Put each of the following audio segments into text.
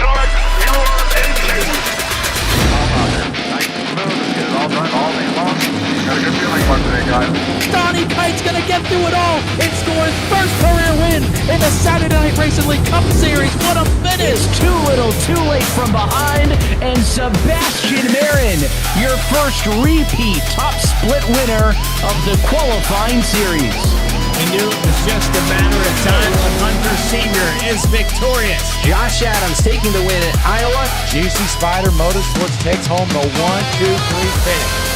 start your engine. Nice and smooth. Let's get it all done all day long. Got a good feeling about today, guys. Donnie Kite's gonna get through it all and score his first career win in the Saturday Night Racing League Cup Series. What a finish! It's too little, too late from behind, and Sebastian Marin, your first repeat top split winner of the qualifying series. We knew it was just a matter of time when Hunter Sr. is victorious. Josh Adams taking the win at Iowa. GC Spider Motorsports takes home the 1-2-3 finish.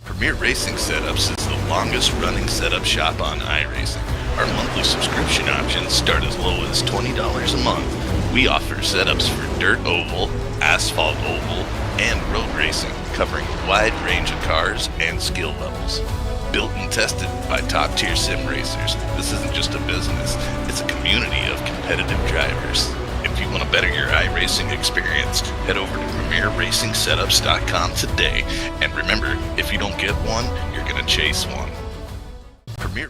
Premier Racing Setups is the longest running setup shop on iRacing. Our monthly subscription options start as low as $20 a month. We offer setups for dirt oval, asphalt oval, and road racing, covering a wide range of cars and skill levels. Built and tested by top-tier sim racers, this isn't just a business, it's a community of competitive drivers. If you want to better your iRacing experience, head over to PremierRacingSetups.com today. And remember, if you don't get one, you're going to chase one. Premier.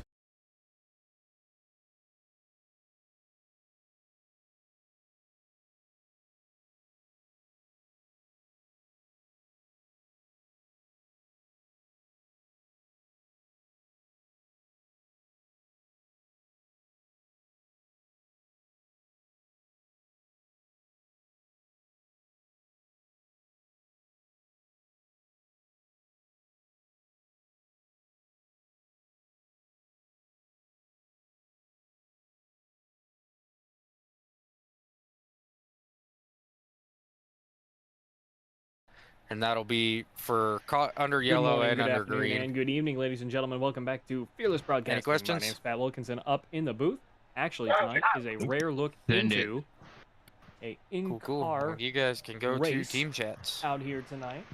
And that'll be for under yellow and under green. And good evening, ladies and gentlemen. Welcome back to Fearless Broadcasting. Any questions? My name's Pat Wilkinson. Up in the booth, actually tonight, is a rare look into a in-car Cool. Well, you guys can go to race team chats. out here tonight.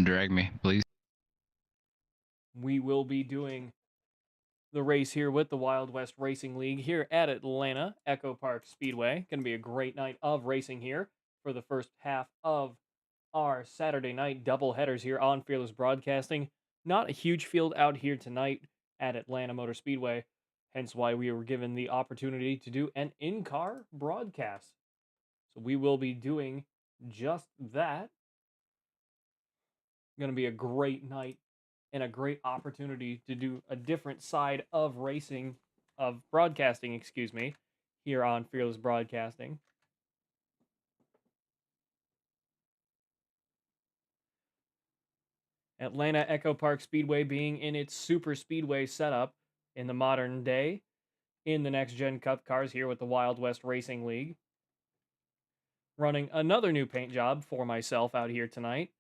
Drag me, please. We will be doing the race here with the Wild West Racing League here at Atlanta Echo Park Speedway. Going to be a great night of racing here for the first half of our Saturday night double headers here on Fearless Broadcasting. Not a huge field out here tonight at Atlanta Motor Speedway, hence why we were given the opportunity to do an in-car broadcast. So we will be doing just that. Going to be a great night and a great opportunity to do a different side of racing, of broadcasting, here on Fearless Broadcasting. Atlanta Echo Park Speedway being in its super speedway setup in the modern day in the Next Gen Cup cars here with the Wild West Racing League. Running another new paint job for myself out here tonight.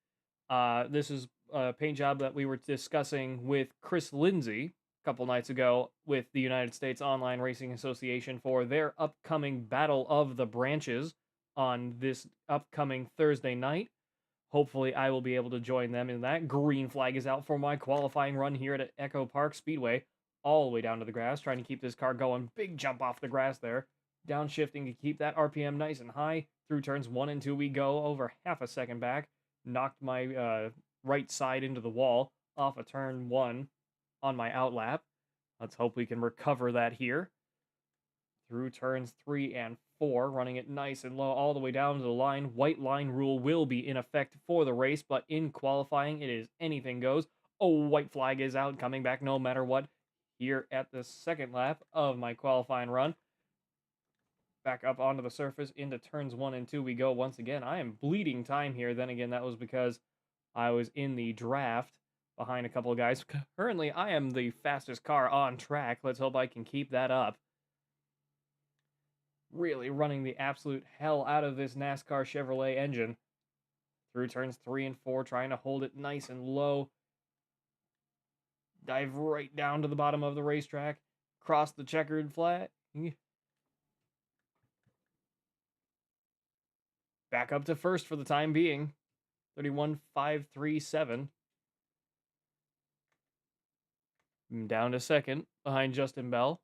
This is a paint job that we were discussing with Chris Lindsay a couple nights ago with the United States Online Racing Association for their upcoming Battle of the Branches on this upcoming Thursday night. Hopefully, I will be able to join them in that. Green flag is out for my qualifying run here at Echo Park Speedway, all the way down to the grass, trying to keep this car going. Big jump off the grass there. Downshifting to keep that RPM nice and high. Through turns 1 and 2 we go, over half a second back. Knocked my right side into the wall off of turn 1 on my outlap. Let's hope we can recover that here. Through turns 3 and 4, running it nice and low all the way down to the line. White line rule will be in effect for the race, but in qualifying, it is anything goes. Oh, white flag is out, coming back no matter what. Here at the second lap of my qualifying run. Back up onto the surface, into turns 1 and 2 we go once again. I am bleeding time here. Then again, that was because I was in the draft behind a couple of guys. Currently, I am the fastest car on track. Let's hope I can keep that up. Really running the absolute hell out of this Nascar Chevrolet engine. Through turns 3 and 4, trying to hold it nice and low. Dive right down to the bottom of the racetrack. Cross the checkered flag. Back up to first for the time being. 31.537. Down to second behind Justin Bell.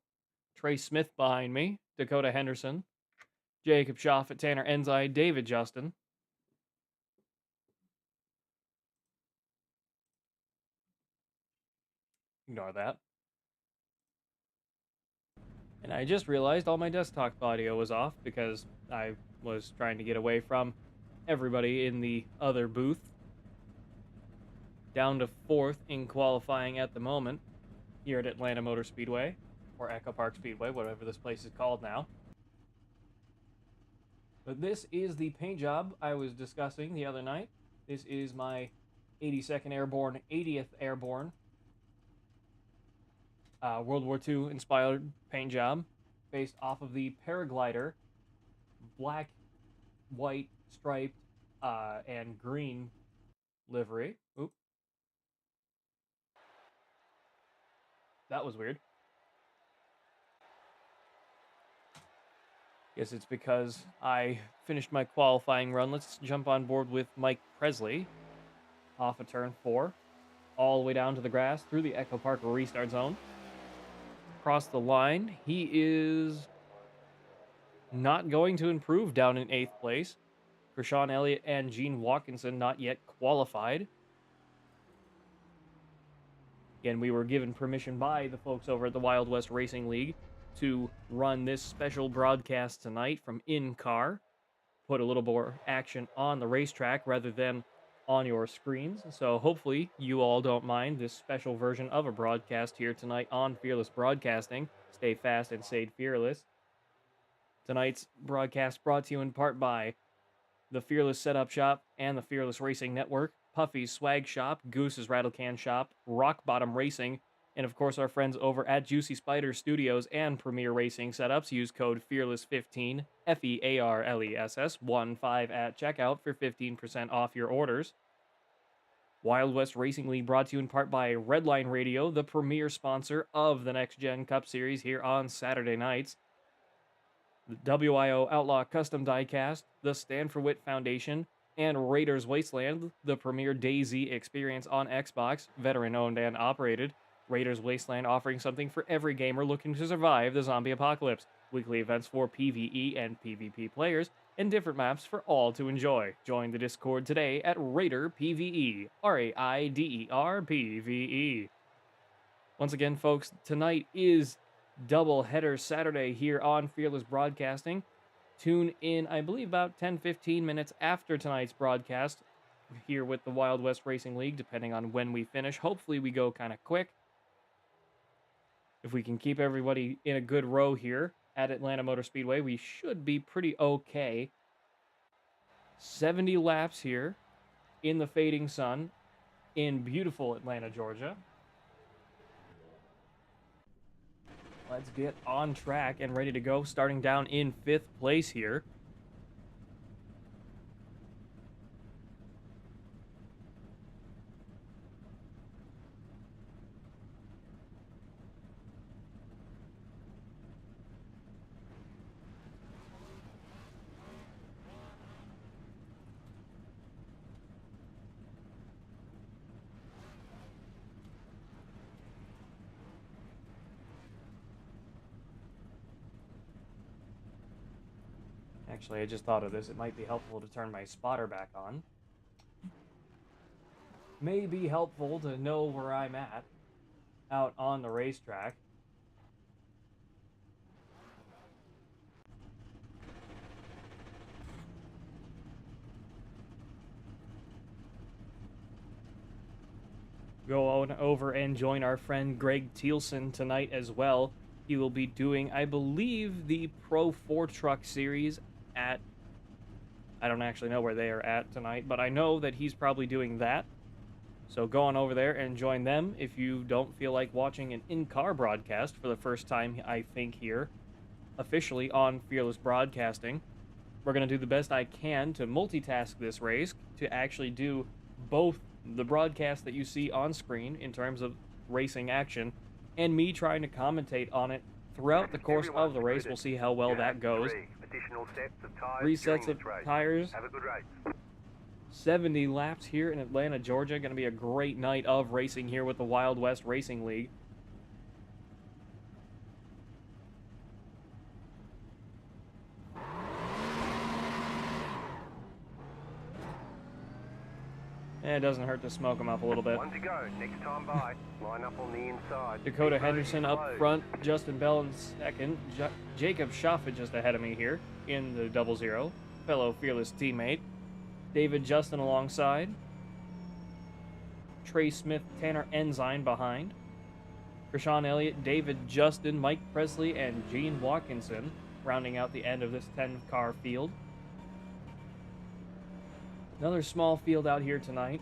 Trey Smith behind me. Dakota Henderson. Jacob Schaffet, Tanner Enzi, David Justin. Ignore that. And I just realized all my desktop audio was off because I was trying to get away from everybody in the other booth. Down to 4th in qualifying at the moment here at Atlanta Motor Speedway, or Echo Park Speedway, whatever this place is called now. But this is the paint job I was discussing the other night. This is my 82nd Airborne, 80th Airborne World War II inspired paint job based off of the Paraglider black, white, striped, and green livery. Oop. That was weird. Guess it's because I finished my qualifying run. Let's jump on board with Mike Presley off of turn 4, all the way down to the grass through the Echo Park restart zone. Across the line, he is not going to improve down in 8th place. Krishan Elliott and Gene Watkinson not yet qualified. Again, we were given permission by the folks over at the Wild West Racing League to run this special broadcast tonight from in-car. Put a little more action on the racetrack rather than on your screens. So hopefully you all don't mind this special version of a broadcast here tonight on Fearless Broadcasting. Stay fast and stay fearless. Tonight's broadcast brought to you in part by the Fearless Setup Shop and the Fearless Racing Network, Puffy's Swag Shop, Goose's Rattlecan Shop, Rock Bottom Racing, and of course our friends over at Juicy Spider Studios and Premier Racing Setups. Use code FEARLESS15, FEARLESS 15 at checkout for 15% off your orders. Wild West Racing League brought to you in part by Redline Radio, the premier sponsor of the Next Gen Cup Series here on Saturday nights. The WIO Outlaw Custom Diecast, the Stand for Wit Foundation, and Raiders Wasteland, the premier DayZ experience on Xbox, veteran-owned and operated. Raiders Wasteland offering something for every gamer looking to survive the zombie apocalypse. Weekly events for PvE and PvP players, and different maps for all to enjoy. Join the Discord today at Raider PvE, RAIDER PvE. Once again, folks, tonight is Doubleheader Saturday here on Fearless Broadcasting. Tune in, I believe, about 10-15 minutes after tonight's broadcast here with the Wild West Racing League, depending on when we finish. Hopefully we go kind of quick. If we can keep everybody in a good row here at Atlanta Motor Speedway, we should be pretty okay. 70 laps here in the fading sun in beautiful Atlanta, Georgia. Let's get on track and ready to go, starting down in 5th place here. Actually, I just thought of this. It might be helpful to turn my spotter back on. May be helpful to know where I'm at out on the racetrack. Go on over and join our friend Greg Thielsen tonight as well. He will be doing, I believe, the Pro 4 Truck Series at, I don't actually know where they are at tonight, but I know that he's probably doing that. So go on over there and join them if you don't feel like watching an in-car broadcast for the first time, I think, here, officially on Fearless Broadcasting. We're going to do the best I can to multitask this race, to actually do both the broadcast that you see on screen in terms of racing action, and me trying to commentate on it throughout the course of the race. We'll see how well that goes. 3 sets of tires. Have a good race. 70 laps here in Atlanta, Georgia. Going to be a great night of racing here with the Wild West Racing League. It doesn't hurt to smoke them up a little bit. One to go. Next time by. Line up on the inside. Dakota Henderson up front, Justin Bell in second, Jacob Schaffer just ahead of me here in the 00, fellow fearless teammate. David Justin alongside. Trey Smith, Tanner Ensign behind. Krishan Elliott, David Justin, Mike Presley, and Gene Watkinson rounding out the end of this 10-car field. Another small field out here tonight.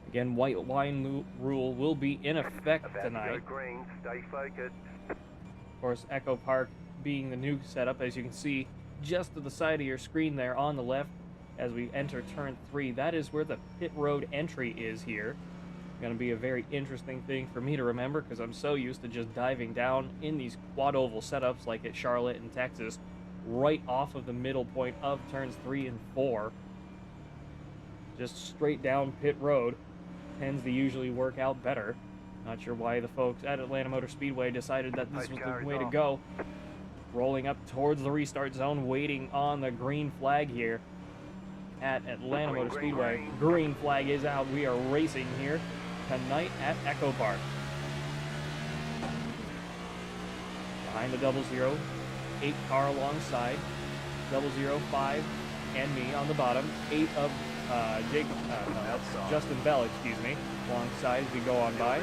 Again, white wine rule will be in effect tonight. Green, stay focused. Of course, Echo Park being the new setup, as you can see just to the side of your screen there on the left as we enter turn 3. That is where the pit road entry is here. Going to be a very interesting thing for me to remember because I'm so used to just diving down in these quad oval setups like at Charlotte and Texas, right off of the middle point of turns 3 and 4. Just straight down pit road tends to usually work out better. Not sure why the folks at Atlanta Motor Speedway decided that this was the way to go. Rolling up towards the restart zone, waiting on the green flag here at Atlanta Motor Speedway. Green flag is out. We are racing here tonight at Echo Park. Behind the 00, 8 car alongside, 005 and me on the bottom. 8 of Justin Bell, excuse me, alongside as we go on by.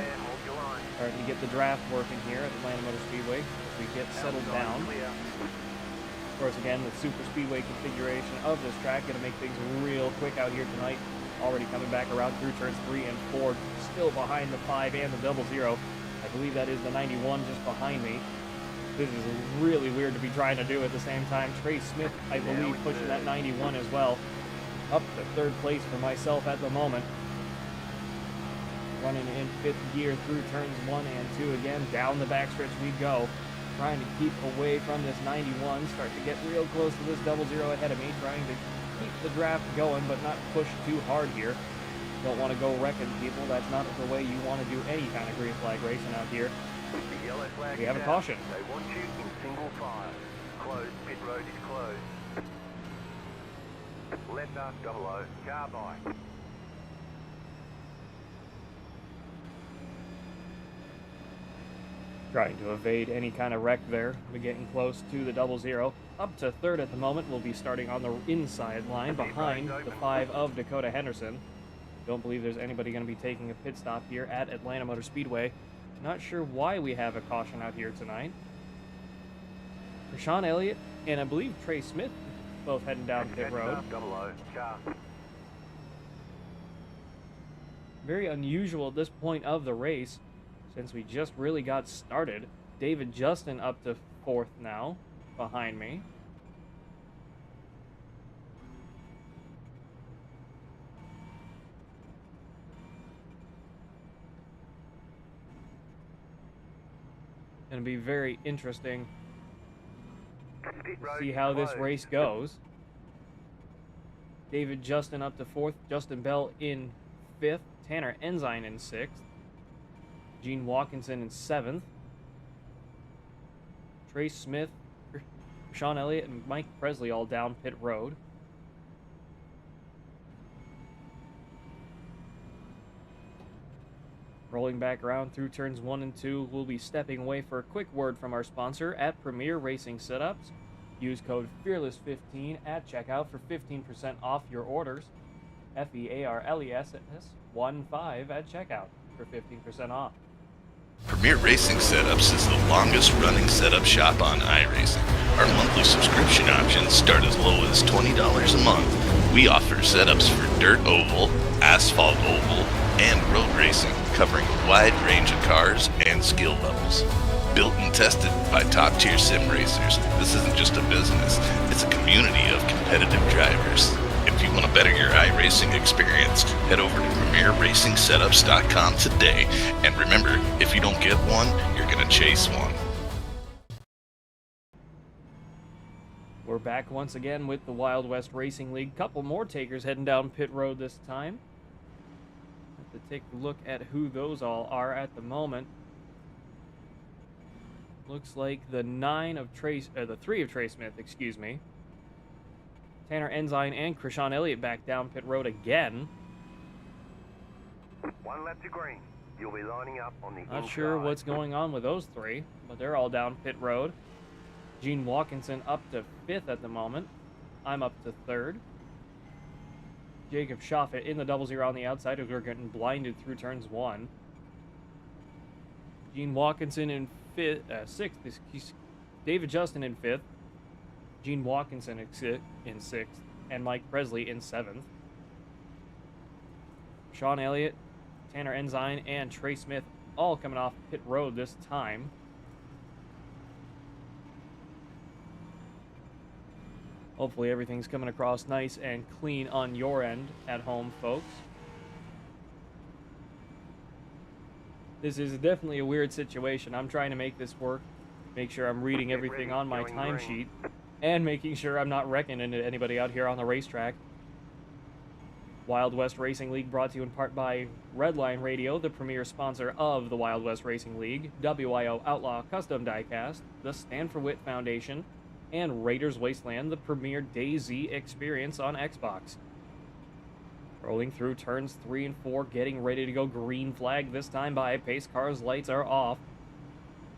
Starting to get the draft working here at Atlanta Motor Speedway as we get settled down. Of course, again, the super speedway configuration of this track going to make things real quick out here tonight. Already coming back around through turns 3 and 4, still behind the 5 and the 00. I believe that is the 91 just behind me. This is really weird to be trying to do at the same time. Trey Smith, I believe, pushing that 91 as well. Up to 3rd place for myself at the moment. Running in 5th gear through turns 1 and 2 again. Down the backstretch we go. Trying to keep away from this 91. Start to get real close to this 00 ahead of me. Trying to keep the draft going, but not push too hard here. Don't want to go wrecking people. That's not the way you want to do any kind of green flag racing out here. We have a caution. They want you in single file. Closed. Pit road is closed. Letter 00. Car by. Trying to evade any kind of wreck there. We're getting close to the 00. Up to 3rd at the moment. We'll be starting on the inside line behind the 5 of Dakota Henderson. Don't believe there's anybody going to be taking a pit stop here at Atlanta Motor Speedway. Not sure why we have a caution out here tonight. Krishan Elliott and I believe Trey Smith both heading down pit road. Very unusual at this point of the race, since we just really got started. David Justin up to 4th now, behind me. Gonna be very interesting to see how this race goes. David Justin up to 4th, Justin Bell in 5th, Tanner Ensign in 6th. Gene Watkinson in 7th. Trey Smith, Sean Elliott, and Mike Presley all down pit road. Rolling back around through turns 1 and 2, we'll be stepping away for a quick word from our sponsor at Premier Racing Setups. Use code FEARLESS15 at checkout for 15% off your orders. FEARLESS 15 at checkout for 15% off. Premier Racing Setups is the longest running setup shop on iRacing. Our monthly subscription options start as low as $20 a month. We offer setups for dirt oval, asphalt oval, and road racing, covering a wide range of cars and skill levels. Built and tested by top-tier sim racers, this isn't just a business, it's a community of competitive drivers. If you want to better your iRacing experience, head over to PremierRacingSetups.com today. And remember, if you don't get one, you're going to chase one. We're back once again with the Wild West Racing League. Couple more takers heading down pit road this time. Have to take a look at who those all are at the moment. Looks like the 3 of Trey Smith, excuse me. Tanner Ensign and Krishan Elliott back down pit road again. One lap to green. You'll be lining up on the Not inside. sure what's going on with those three, but they're all down pit road. Gene Watkinson up to 5th at the moment. I'm up to 3rd. Jacob Schoffett in the 00 on the outside, as we're getting blinded through turns 1. Gene Watkinson in 6th. David Justin in 5th. Gene Watkinson in 6th. And Mike Presley in 7th. Sean Elliott, Tanner Ensign, and Trey Smith all coming off pit road this time. Hopefully everything's coming across nice and clean on your end at home, folks. This is definitely a weird situation. I'm trying to make this work, make sure I'm reading everything on my timesheet, and making sure I'm not wrecking into anybody out here on the racetrack. Wild West Racing League brought to you in part by Redline Radio, the premier sponsor of the Wild West Racing League, WIO Outlaw Custom Diecast, the Stand for Wit Foundation, and Raiders Wasteland, the premier DayZ experience on Xbox. Rolling through turns 3 and 4, getting ready to go green flag this time by. Pace car's lights are off.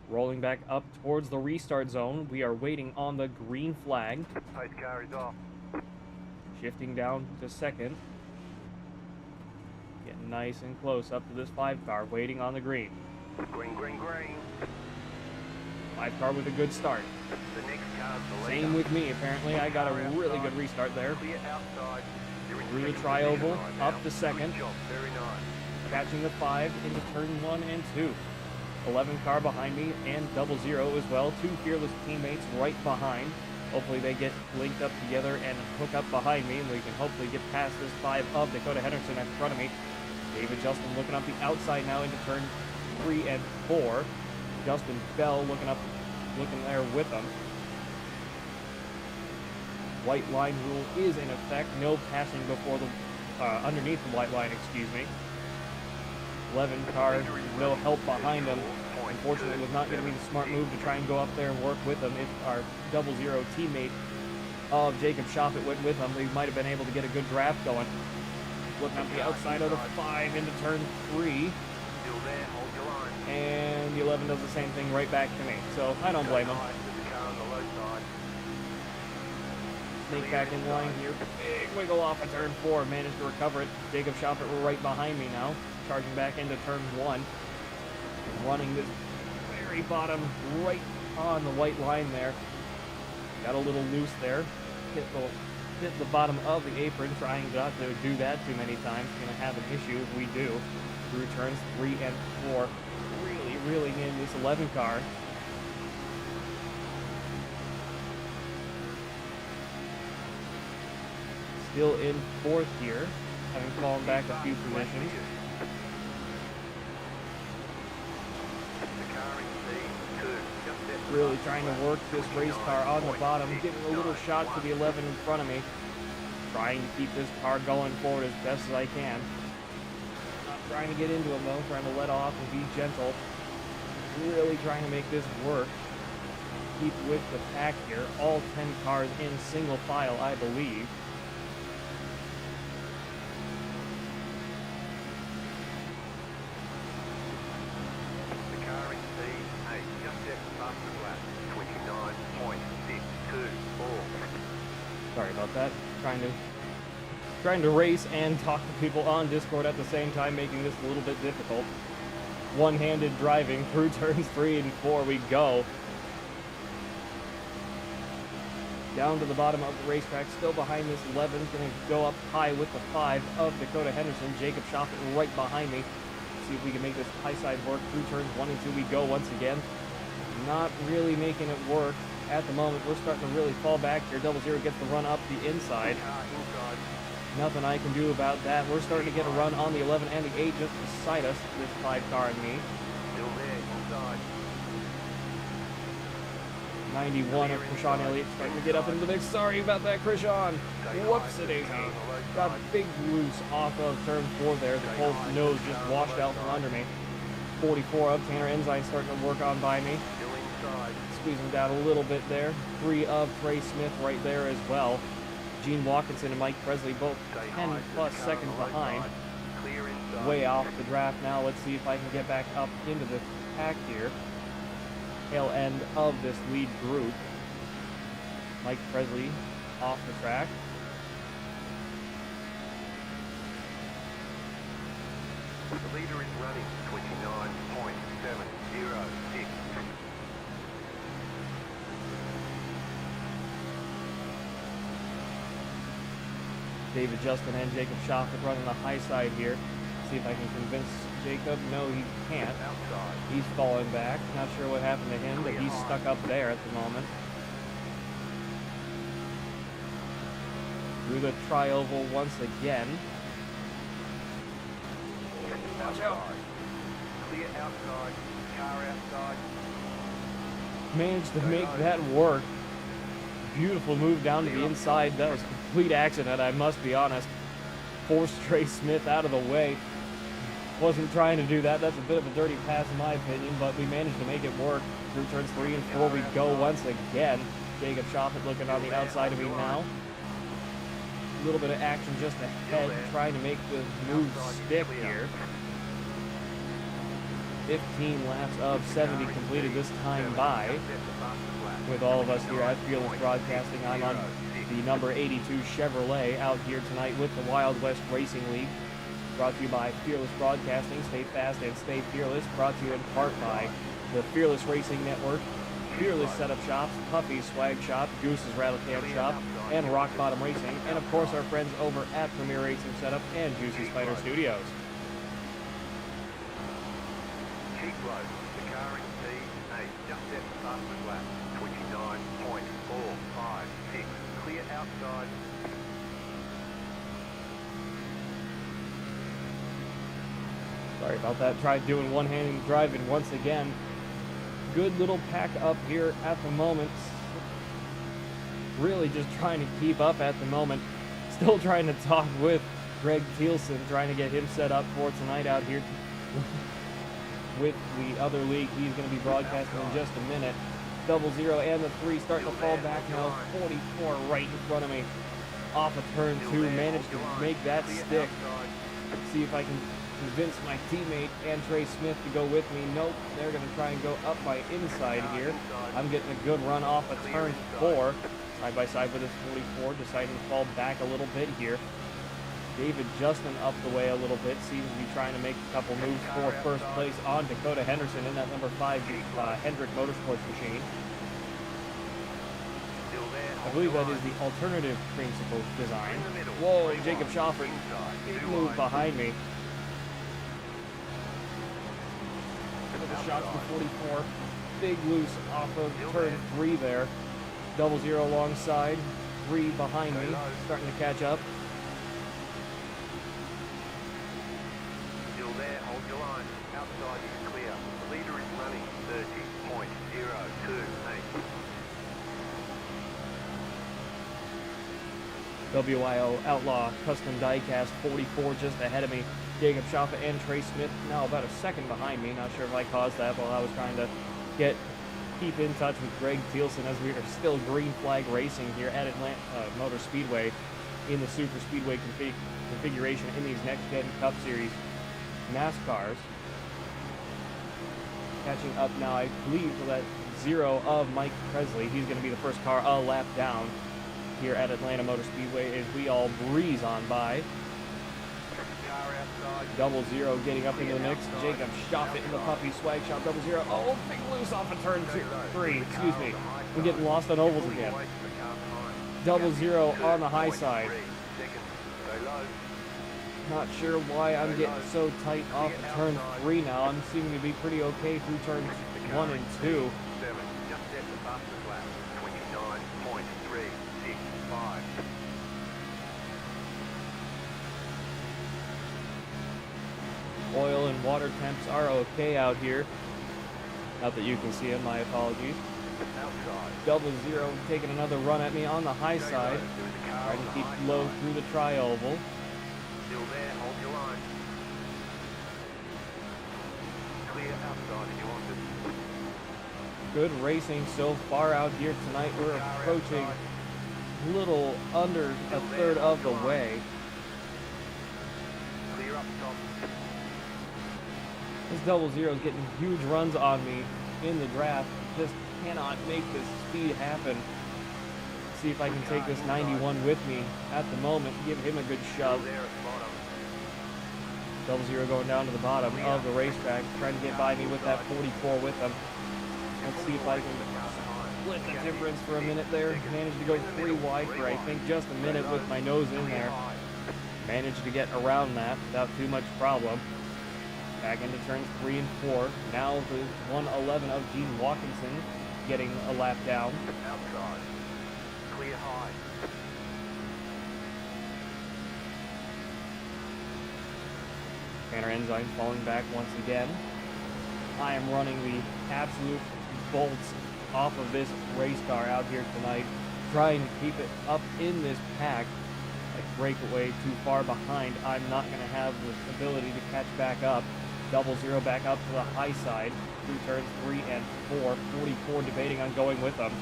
Rolling back up towards the restart zone. We are waiting on the green flag. Pace car is off. Shifting down to 2nd. Getting nice and close up to this 5 car, waiting on the green. Green, green, green. 5 car with a good start. The next car's the leader. Same with me, apparently. I got a really good restart there. Clear outside. You're in Through the second tri-oval, position right up now. to 2nd. Good job, very nice. Catching the 5 into turn 1 and 2. 11 car behind me and 00 as well. 2 fearless teammates right behind. Hopefully they get linked up together and hook up behind me, and we can hopefully get past this 5 of Dakota Henderson in front of me. David Justin looking up the outside now into turn 3 and 4. Justin Bell looking there with them. White line rule is in effect. No passing before the underneath the white line, excuse me. 11 car, no help behind him. Unfortunately, was not going to be the smart move to try and go up there and work with him. If our 00 teammate of Jacob Schoffett went with him, we might have been able to get a good draft going. Looking up the outside of the 5 into turn 3. And the 11 does the same thing right back to me. So I don't blame him. Sneak back in line here. Big wiggle off of turn 4. Managed to recover it. Jacob Schoffett right behind me now. Charging back into turn 1. Running this very bottom right on the white line there. Got a little loose there. Hit the bottom of the apron, trying not to do that too many times. Gonna have an issue if we do. Through turns 3 and 4. Really reeling in this 11 car. Still in 4th here, having fallen back a few positions. Really trying to work this race car on the bottom, giving a little shot to the 11 in front of me. Trying to keep this car going forward as best as I can. Not trying to get into him though, trying to let off and be gentle. Really trying to make this work. Keep with the pack here. All 10 cars in single file, I believe. Sorry about that. Trying to race and talk to people on Discord at the same time, making this a little bit difficult. One-handed driving through turns 3 and 4 we go. Down to the bottom of the racetrack, still behind this 11. Going to go up high with the 5 of Dakota Henderson. Jacob Schoffett right behind me. See if we can make this high side work. Through turns 1 and 2 we go once again. Not really making it work. At the moment, we're starting to really fall back here. 00 gets the run up the inside. Nothing I can do about that. We're starting to get a run on the 11 and the 8 just beside us, this 5 car and me. 91 of Krishan Elliott starting to get up into the mix. Sorry about that, Krishan. Whoops-a-daisy. Got a big loose off of turn 4 there. The whole nose just washed out from under me. 44 of Tanner Ensign starting to work on by me. Squeezing down a little bit there. 3 of Trey Smith right there as well. Gene Watkinson and Mike Presley both 10 plus seconds behind. Way off the draft now. Let's see if I can get back up into the pack here. Tail end of this lead group. Mike Presley off the track. The leader is running 29.706. David Justin and Jacob Shofford running the high side here. See if I can convince Jacob. No, he can't. He's falling back. Not sure what happened to him, but he's stuck up there at the moment. Through the tri-oval once again. Watch out. Clear outside. Car outside. Managed to make that work. Beautiful move down to the inside. That was a complete accident, I must be honest. Forced Trey Smith out of the way. Wasn't trying to do that. That's a bit of a dirty pass in my opinion, but we managed to make it work. Through turns 3 and 4 we go once again. Jacob Shofford looking on the outside of me now. A little bit of action just ahead, trying to make the move stick here. 15 laps of 70 completed this time by. With all of us here at Fearless Broadcasting, I'm on the number 82 Chevrolet out here tonight with the Wild West Racing League. Brought to you by Fearless Broadcasting. Stay fast and stay fearless. Brought to you in part by the Fearless Racing Network, Fearless Setup Shops, Puffy Swag Shop, Goose's Rattlecan Shop, and Rock Bottom Racing, and of course our friends over at Premier Racing Setup and Juicy Spider Studios. Keep low. The car in P8 just set the fastest lap. 29.456. Clear outside. Sorry about that. Tried doing one-handed driving once again. Good little pack up here at the moment. Really just trying to keep up at the moment. Still trying to talk with Greg Thielsen, trying to get him set up for tonight out here with the other league. He's going to be broadcasting in just a minute. 00 and the 3 starting to fall back now. 44 right in front of me. Off of turn 2. Managed to make that stick. See if I can convince my teammate and Trey Smith to go with me. Nope, they're going to try and go up by inside here. I'm getting a good run off of turn 4. Side by side with this 44, deciding to fall back a little bit here. David Justin up the way a little bit, seems to be trying to make a couple moves for first place on Dakota Henderson in that number 5 Hendrick Motorsports machine. I believe that is the alternative principle design. Whoa, Jacob Shofford, big move behind me. The shots for 44, big loose off of turn 3 there. 00 alongside, 3 behind me, starting to catch up. Still there, hold your line. Outside is clear. The leader is running 30.029. WIO Outlaw Custom Diecast 44 just ahead of me. Jacob Shofford and Trey Smith now about a second behind me. Not sure if I caused that while I was trying to keep in touch with Greg Thielsen as we are still green flag racing here at Atlanta Motor Speedway in the Super Speedway configuration in these Next Gen Cup Series NASCARs. Catching up now, I believe, to that 0 of Mike Presley. He's going to be the first car a lap down here at Atlanta Motor Speedway as we all breeze on by. 00 getting up into the mix. Jacob Shofford in the Puffy Swag Shop. 00. Oh, big loose off of turn 3. Excuse me. We're getting lost on ovals again. 00 on the high side. Not sure why I'm getting so tight off of turn 3 now. I'm seeming to be pretty okay through turns 1 and 2. Just set the fastest lap. 29.365. Oil and water temps are okay out here. Not that you can see them, my apologies. 00 taking another run at me on the high side. Trying to keep low through the tri-oval. Still there, hold your line. Clear outside if you want it. Good racing so far out here tonight. We're approaching little under a third of the way. Clear up top. This 00 is getting huge runs on me in the draft. Just cannot make this speed happen. See if I can take this 91 with me at the moment. Give him a good shove. 00 going down to the bottom of the racetrack, trying to get by me with that 44 with him. Let's see if I can split the difference for a minute there. Managed to go 3 wide for, I think, just a minute with my nose in there. Managed to get around that without too much problem. Back into turns 3 and 4. Now the 111 of Gene Watkinson getting a lap down. Outside. Clear high. Tanner Enzyme falling back once again. I am running the absolute bolts off of this race car out here tonight, trying to keep it up in this pack. Like breakaway too far behind, I'm not going to have the ability to catch back up. 00 back up to the high side through turns 3 and 4. 44 debating on going with them.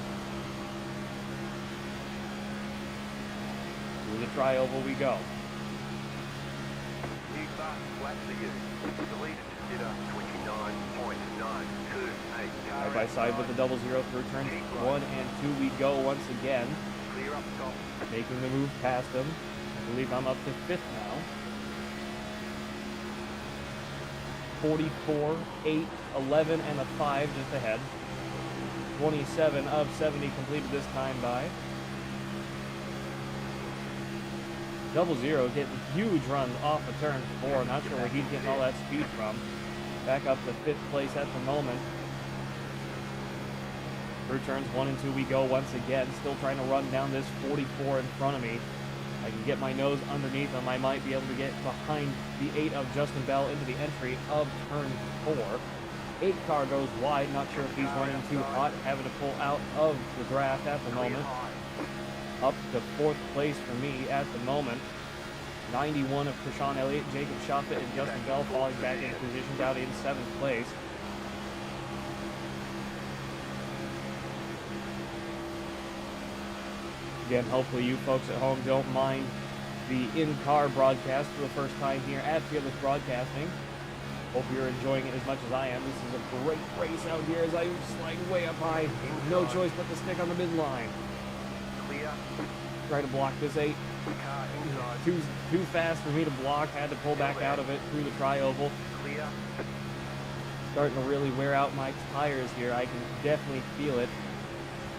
Through the tri-oval we go. Side by side with the 00 through turns 1 and 2 we go once again. Clear up top. Making the move past him. I believe I'm up to 5th now. 44, 8, 11, and a 5 just ahead. 27 of 70 completed this time by. 00 getting huge runs off of turn 4. Not sure where he's getting all that speed from. Back up to 5th place at the moment. Through turns 1 and 2 we go once again. Still trying to run down this 44 in front of me. I can get my nose underneath him. I might be able to get behind the 8 of Justin Bell into the entry of turn 4. 8 car goes wide. Not sure if he's running too hot. Having to pull out of the draft at the moment. Up to 4th place for me at the moment. 91 of Krishan Elliott, Jacob Shoppa, and Justin Bell falling back into position down in 7th place. Again, hopefully you folks at home don't mind the in-car broadcast for the first time here at Fearless Broadcasting. Hope you're enjoying it as much as I am. This is a great race out here as I slide way up high. No choice but to stick on the midline. Try to block this 8. Too fast for me to block. Had to pull back out of it through the tri-oval. Starting to really wear out my tires here. I can definitely feel it.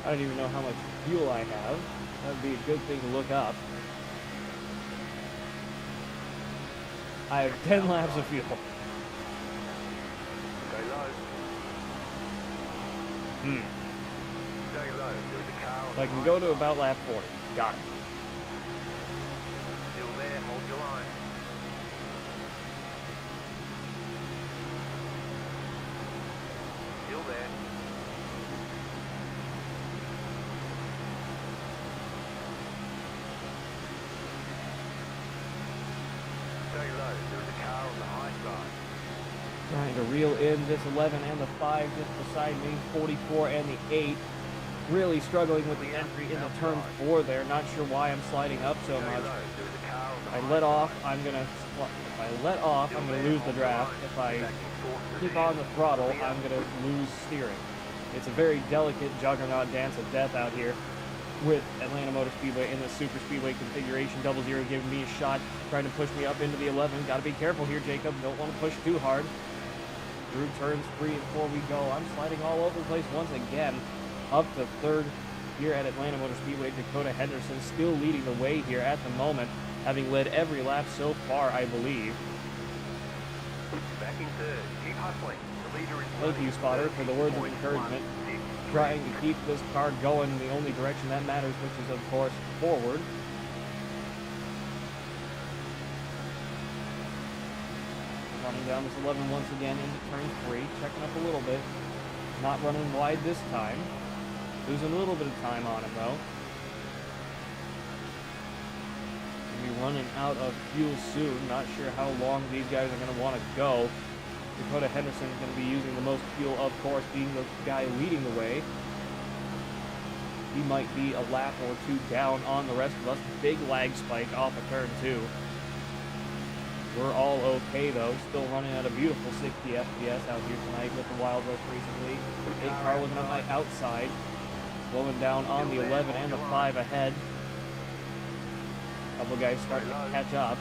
I don't even know how much fuel I have. That would be a good thing to look up. I have 10 laps of fuel. So I can go to about lap 40. Got it. Still there, hold your line. Still there. Stay low, there's a car on the high side. Trying to reel in this 11 and the 5 just beside me. 44 and the 8. Really struggling with the entry into turn 4 there. Not sure why I'm sliding up so much. If I let off, I'm gonna lose the draft. If I keep on the throttle, I'm gonna lose steering. It's a very delicate juggernaut dance of death out here with Atlanta Motor Speedway in the super speedway configuration. 00 giving me a shot, trying to push me up into the 11. Gotta be careful here, Jacob. Don't want to push too hard. Through turns 3 and 4 we go. I'm sliding all over the place once again. Up to 3rd here at Atlanta Motor Speedway. Dakota Henderson still leading the way here at the moment, having led every lap so far, I believe. Back in 3rd. Keep hustling. The leader is Thank you, Spotter, for the words of encouragement. Trying to keep this car going in the only direction that matters, which is, of course, forward. Running down this 11 once again into turn 3. Checking up a little bit. Not running wide this time. Losing a little bit of time on him, though. Gonna be running out of fuel soon. Not sure how long these guys are going to want to go. Dakota Henderson is going to be using the most fuel, of course, being the guy leading the way. He might be a lap or two down on the rest of us. Big lag spike off of turn 2. We're all okay though. Still running at a beautiful 60 FPS out here tonight with the Wild West Racing League. 8 car looking on my outside. Slowing down on the 11 and the 5 ahead. Couple guys starting to catch up.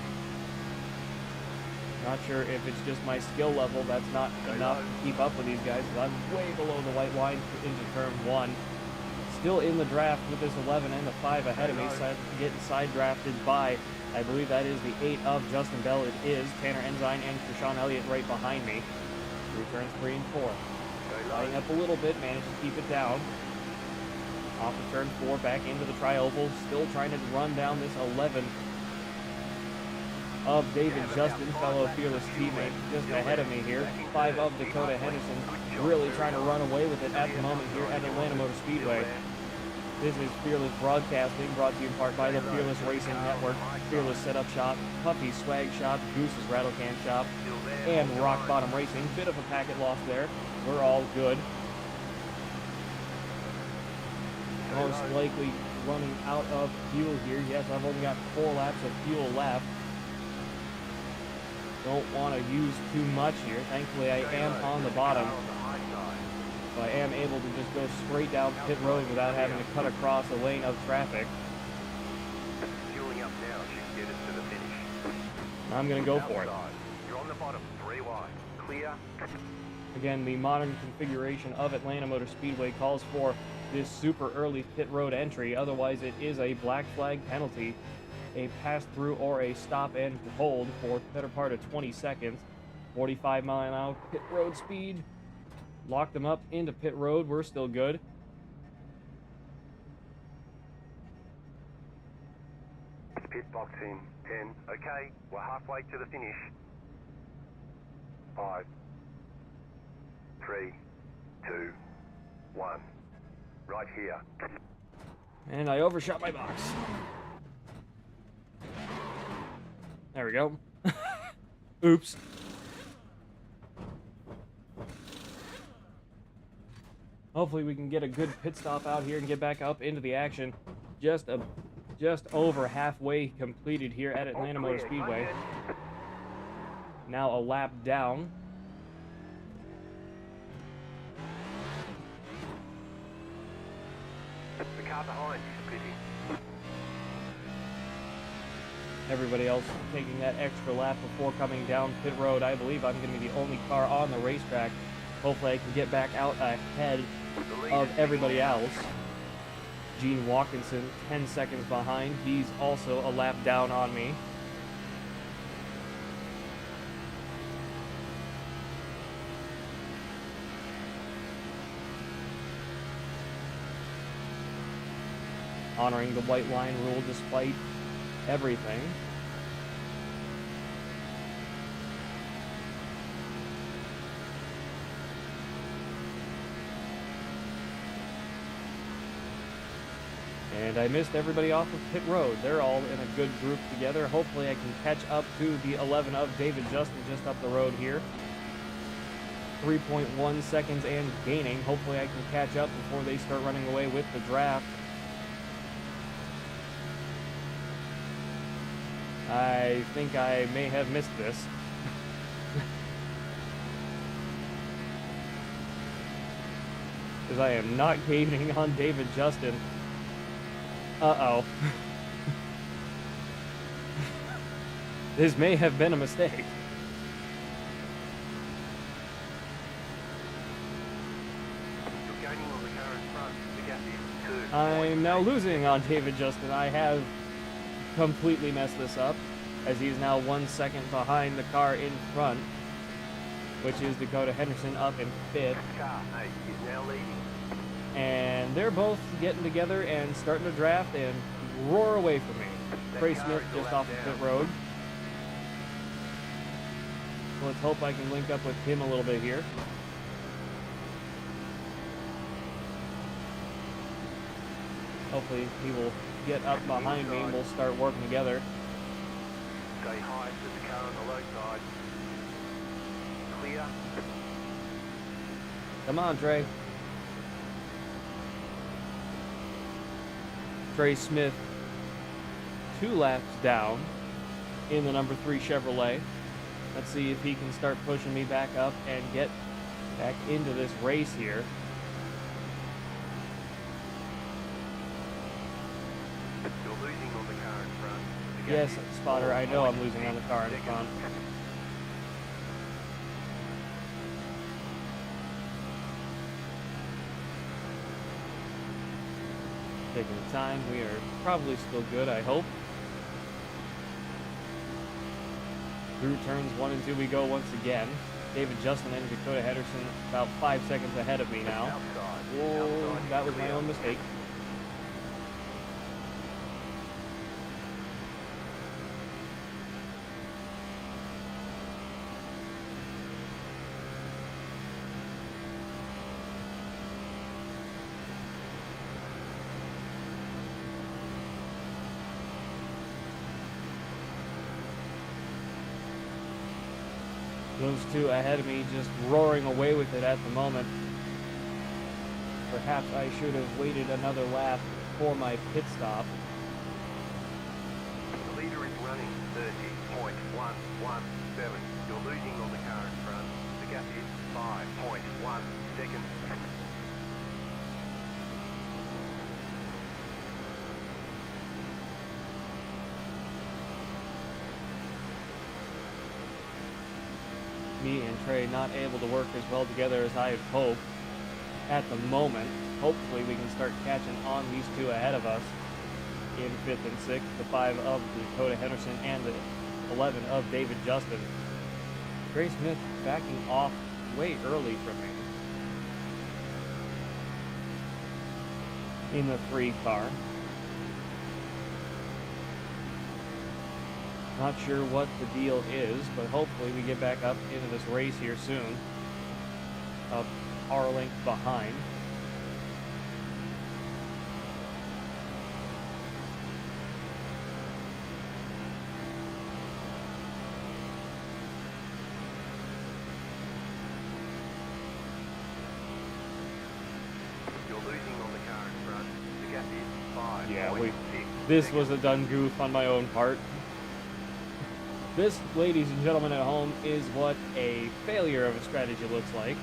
Not sure if it's just my skill level that's not enough to keep up with these guys, because I'm way below the white line into turn 1. Still in the draft with this 11 and the 5 ahead of me, getting side drafted by, I believe that is the 8 of Justin Bell. It is Tanner Ensign and Krishawn Elliott right behind me. Through turns 3 and 4. Lighting up a little bit, managed to keep it down. Off of turn 4, back into the tri-oval, still trying to run down this 11 of David Justin, fellow fearless teammate, just ahead of me here. 5 of Dakota Henderson, really trying to run away with it at the moment here at Atlanta Motor Speedway. This is Fearless Broadcasting, brought to you in part by the Fearless Racing Network, Fearless Setup Shop, Puffy Swag Shop, Goose's Rattlecan Shop, and Rock Bottom Racing. Bit of a packet loss there. We're all good. Most likely running out of fuel here. Yes, I've only got 4 laps of fuel left. Don't want to use too much here. Thankfully, I am on the bottom. So I am able to just go straight down pit road without having to cut across a lane of traffic. Fueling up now should get us to the finish. I'm going to go for it. You're on the bottom, 3 wide. Clear. Again, the modern configuration of Atlanta Motor Speedway calls for this super early pit road entry. Otherwise, it is a black flag penalty, a pass-through or a stop and hold for the better part of 20 seconds. 45 mile an hour pit road speed. Lock them up into pit road. We're still good. Pit box in 10. Okay, we're halfway to the finish. 5, 3, 2, 1. Right here. And I overshot my box. There we go. Oops. Hopefully we can get a good pit stop out here and get back up into the action. Just over halfway completed here at Atlanta Motor Speedway. Now a lap down. The car behind is pitting. Everybody else taking that extra lap before coming down pit road. I believe I'm going to be the only car on the racetrack. Hopefully I can get back out ahead of everybody else. Gene Walkinson, 10 seconds behind. He's also a lap down on me. Honoring the white line rule despite everything. And I missed everybody off of pit road. They're all in a good group together. Hopefully I can catch up to the 11 of David Justin just up the road here. 3.1 seconds and gaining. Hopefully I can catch up before they start running away with the draft. I think I may have missed this. Because I am not gaining on David Justin. Uh-oh. This may have been a mistake. You're gaining on the car in front. The gap is 2. I'm now losing on David Justin. I have completely messed this up, as he is now 1 second behind the car in front, which is Dakota Henderson up in 5th. Car 8 is now leading. And they're both getting together and starting to draft and roar away from me. Trey Smith just off the pit road. So let's hope I can link up with him a little bit here. Hopefully he will get up behind me and we'll start working together. Stay high to the car on the low side. Clear. Come on, Trey. Trey Smith 2 laps down in the number 3 Chevrolet. Let's see if he can start pushing me back up and get back into this race here. You're losing on the car in front. The Yes, gap is spotter, I know I'm losing 4.6 on the car in front. seconds. Taking the time, we are probably still good, I hope. Through turns 1 and 2 we go once again. David Justin and Dakota Henderson about 5 seconds ahead of me now. Outside. Whoa, Outside, that was my clear. own mistake. Those two ahead of me just roaring away with it at the moment. Perhaps I should have waited another lap for my pit stop. The leader is running 30.117. You're losing on the car in front. The gap is 5.1 seconds. Me and Trey not able to work as well together as I had hoped at the moment. Hopefully we can start catching on these two ahead of us in 5th and 6th, the 5 of Dakota Henderson and the 11 of David Justin. Trey Smith backing off way early from me in the 3 car. Not sure what the deal is, but hopefully we get back up into this race here soon. Up our length behind. You're losing on the car in front. The gap is 5.6. Yeah, this was a done goof on my own part. This, ladies and gentlemen at home, is what a failure of a strategy looks like.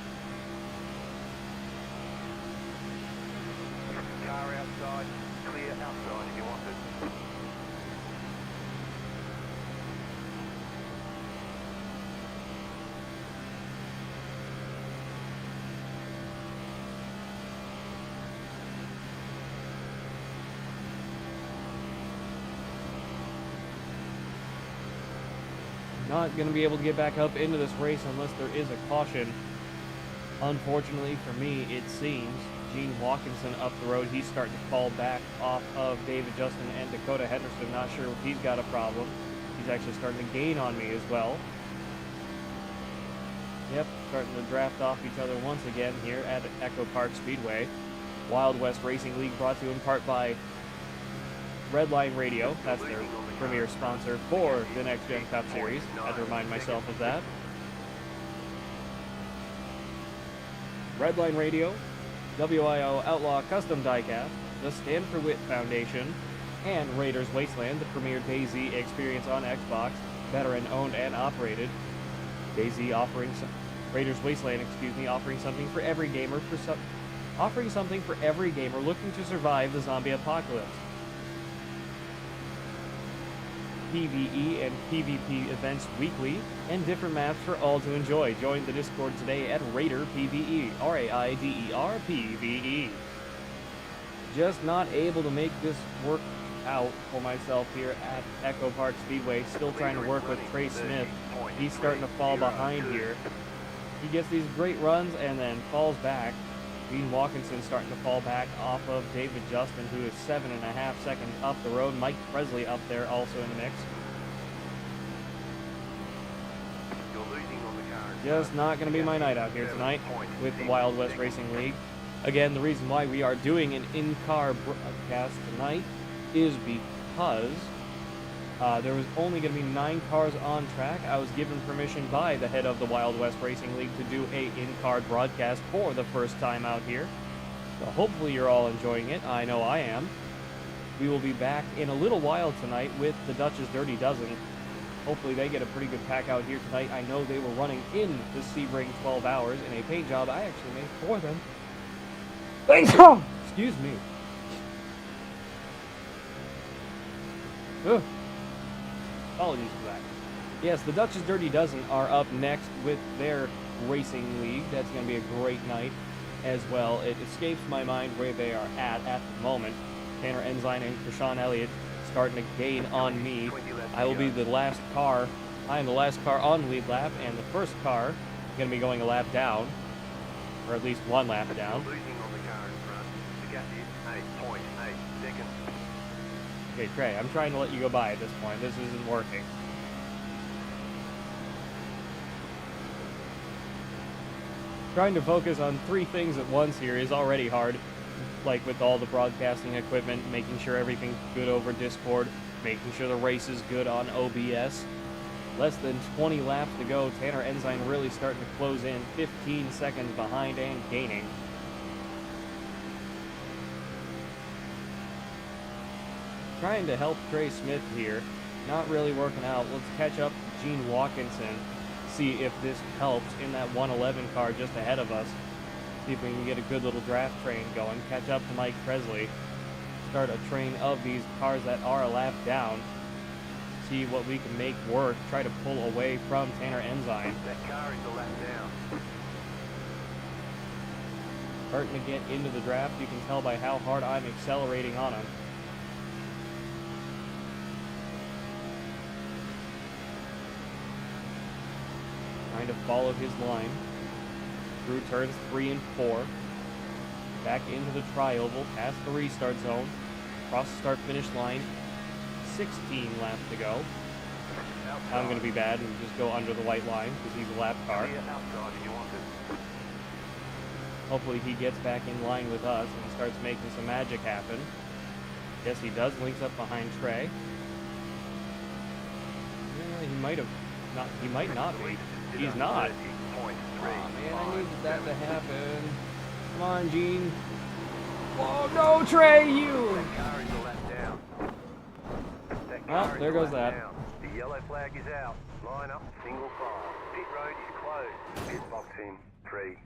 Car outside. Clear outside if you want it. Not going to be able to get back up into this race unless there is a caution. Unfortunately for me, it seems, Gene Walkinson up the road, he's starting to fall back off of David Justin and Dakota Henderson. Not sure if he's got a problem. He's actually starting to gain on me as well. Yep, starting to draft off each other once again here at Echo Park Speedway. Wild West Racing League brought to you in part by Redline Radio. That's their premier sponsor for the Next Gen Cup Series. I had to remind myself of that. Redline Radio, WIO Outlaw Custom Diecast, the Stand for Wit Foundation, and Raiders Wasteland, the premier DayZ experience on Xbox, veteran owned and operated. DayZ offering Raiders Wasteland, offering something for every gamer offering something for every gamer looking to survive the zombie apocalypse. PvE and PvP events weekly, and different maps for all to enjoy. Join the Discord today at Raider PvE, RAIDER PvE. Just not able to make this work out for myself here at Echo Park Speedway. Still trying to work with Trey Smith. He's starting to fall behind here. He gets these great runs and then falls back. Gene Walkinson starting to fall back off of David Justin, who is 7.5 seconds up the road. Mike Presley up there also in the mix. You're losing on the car in front. Just not going to be my night out here tonight with the Wild West Racing League. Again, the reason why we are doing an in-car broadcast tonight is because there was only going to be 9 cars on track. I was given permission by the head of the Wild West Racing League to do a in-car broadcast for the first time out here. So hopefully you're all enjoying it. I know I am. We will be back in a little while tonight with the Dutch's Dirty Dozen. Hopefully they get a pretty good pack out here tonight. I know they were running in the Sebring 12 hours in a paint job I actually made for them. Excuse me. Ugh. Apologies for that. Yes, the Dutch's Dirty Dozen are up next with their racing league. That's going to be a great night as well. It escapes my mind where they are at the moment. Tanner Ensign and Krishan Elliott starting to gain on me. I will be the last car. I am the last car on lead lap, and the first car going to be going a lap down, or at least one lap down. Okay, Trey, I'm trying to let you go by at this point. This isn't working. Trying to focus on 3 things at once here is already hard. Like with all the broadcasting equipment, making sure everything's good over Discord, making sure the race is good on OBS. Less than 20 laps to go. Tanner Ensign really starting to close in, 15 seconds behind and gaining. Trying to help Trey Smith here. Not really working out. Let's catch up to Gene Watkinson. See if this helps in that 111 car just ahead of us. See if we can get a good little draft train going. Catch up to Mike Presley. Start a train of these cars that are a lap down. See what we can make work. Try to pull away from Tanner Ensign. That car is a lap down. Starting to get into the draft. You can tell by how hard I'm accelerating on him. Trying to follow his line. Through turns 3 and 4. Back into the tri-oval, past the restart zone. Across the start-finish line. 16 laps to go. I'm going to be bad and just go under the white line because he's a lap car. Hopefully he gets back in line with us and starts making some magic happen. Yes, he does. Links up behind Trey. Yeah, he might have not. He might not be. He's not. Oh man, I needed that to happen. Come on, Gene. Oh no, Trey, you! Oh, there goes that. The yellow flag is out. Line up, single file. Pit road is closed. Pit box in 3.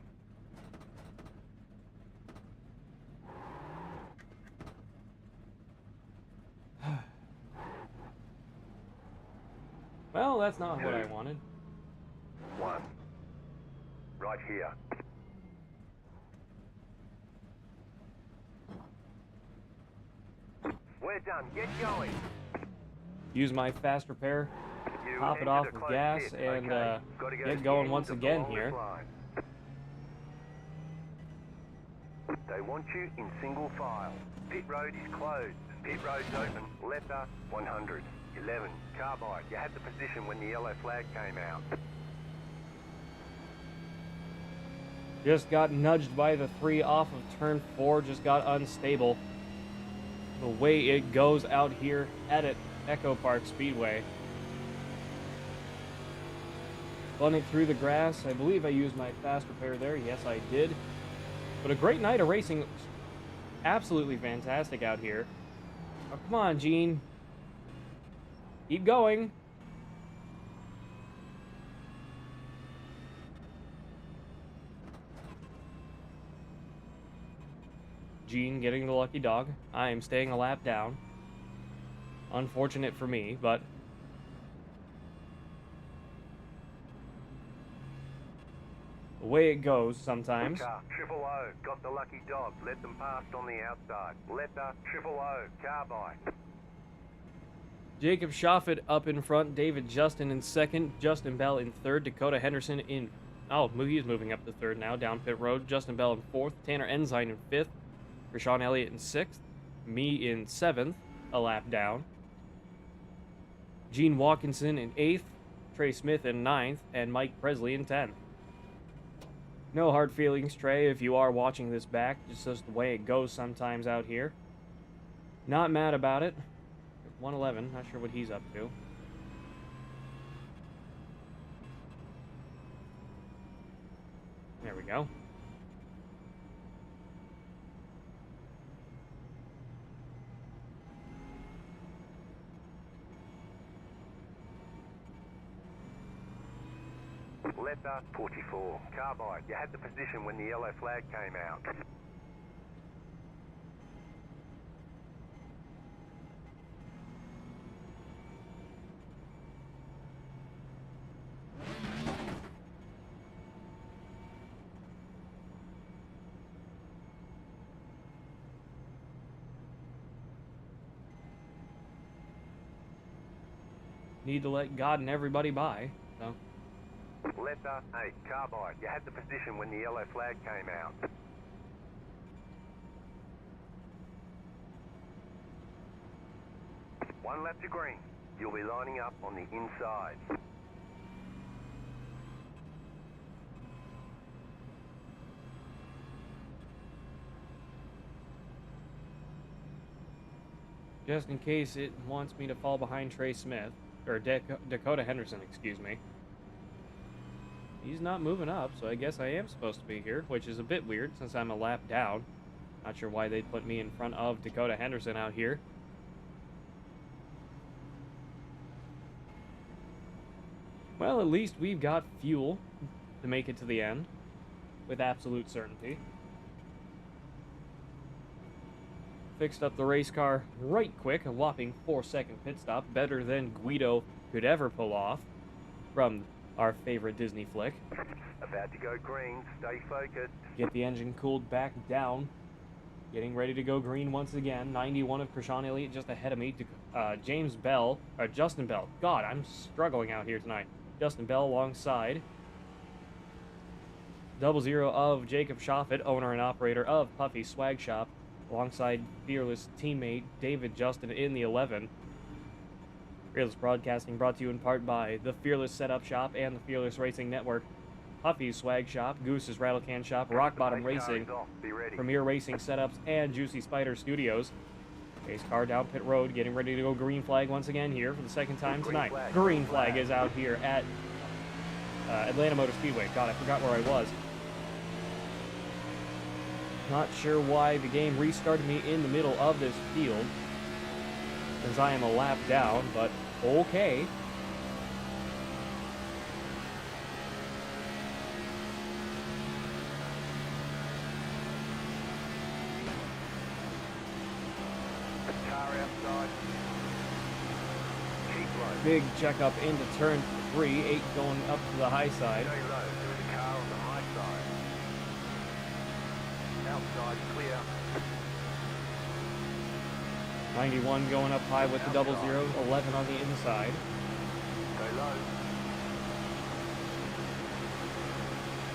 Well, that's not what I wanted. 1. Right here. We're done. Get going. Use my fast repair, top it off with gas, and get going once again here. They want you in single file. Pit road is closed. Pit road's open. Letter 100. 11. Carbide. You had the position when the yellow flag came out. Just got nudged by the 3 off of turn 4. Just got unstable. The way it goes out here at Echo Park Speedway. Running through the grass. I believe I used my fast repair there. Yes, I did. But a great night of racing. Absolutely fantastic out here. Oh, come on, Gene. Keep going. Gene getting the lucky dog. I am staying a lap down. Unfortunate for me, but the way it goes sometimes. Triple O, got the lucky dog. Let them past on the outside. Letter Triple O, carbide. Jacob Schaffet up in front. David Justin in second. Justin Bell in third. Dakota Henderson in... Oh, he's moving up to third now, down pit road. Justin Bell in fourth. Tanner Ensign in fifth. Krishan Elliott in sixth. Me in seventh, a lap down. Gene Watkinson in eighth. Trey Smith in ninth. And Mike Presley in 10th. No hard feelings, Trey, if you are watching this back. It's just the way it goes sometimes out here. Not mad about it. 111, not sure what he's up to. There we go. Letter 44. Carbide, you had the position when the yellow flag came out. Need to let God and everybody by, so. Letter 8. Carbide, you had the position when the yellow flag came out. One lap to green. You'll be lining up on the inside. Just in case it wants me to fall behind Trey Smith, or Dakota Henderson, excuse me. He's not moving up, so I guess I am supposed to be here, which is a bit weird since I'm a lap down. Not sure why they'd put me in front of Dakota Henderson out here. Well, at least we've got fuel to make it to the end with absolute certainty. Fixed up the race car right quick, a whopping 4-second pit stop, better than Guido could ever pull off from our favorite Disney flick. About to go green, stay focused. Get the engine cooled back down. Getting ready to go green once again. 91 of Krishan Elliott just ahead of me. Justin Bell. God, I'm struggling out here tonight. Justin Bell alongside. 00 of Jacob Schaffet, owner and operator of Puffy Swag Shop, alongside fearless teammate David Justin in the 11. Fearless Broadcasting brought to you in part by the Fearless Setup Shop and the Fearless Racing Network. Puffy's Swag Shop, Goose's Rattlecan Shop, Rock Bottom Racing, Premier Racing Setups, and Juicy Spider Studios. Pace car down pit road, getting ready to go green flag once again here for the second time tonight. Green flag is out here at Atlanta Motor Speedway. God, I forgot where I was. Not sure why the game restarted me in the middle of this field, since I am a lap down, but okay. Big checkup into turn 3, 8 going up to the high side. Outside clear. 91 going up high with the 00, 11 on the inside. Stay low.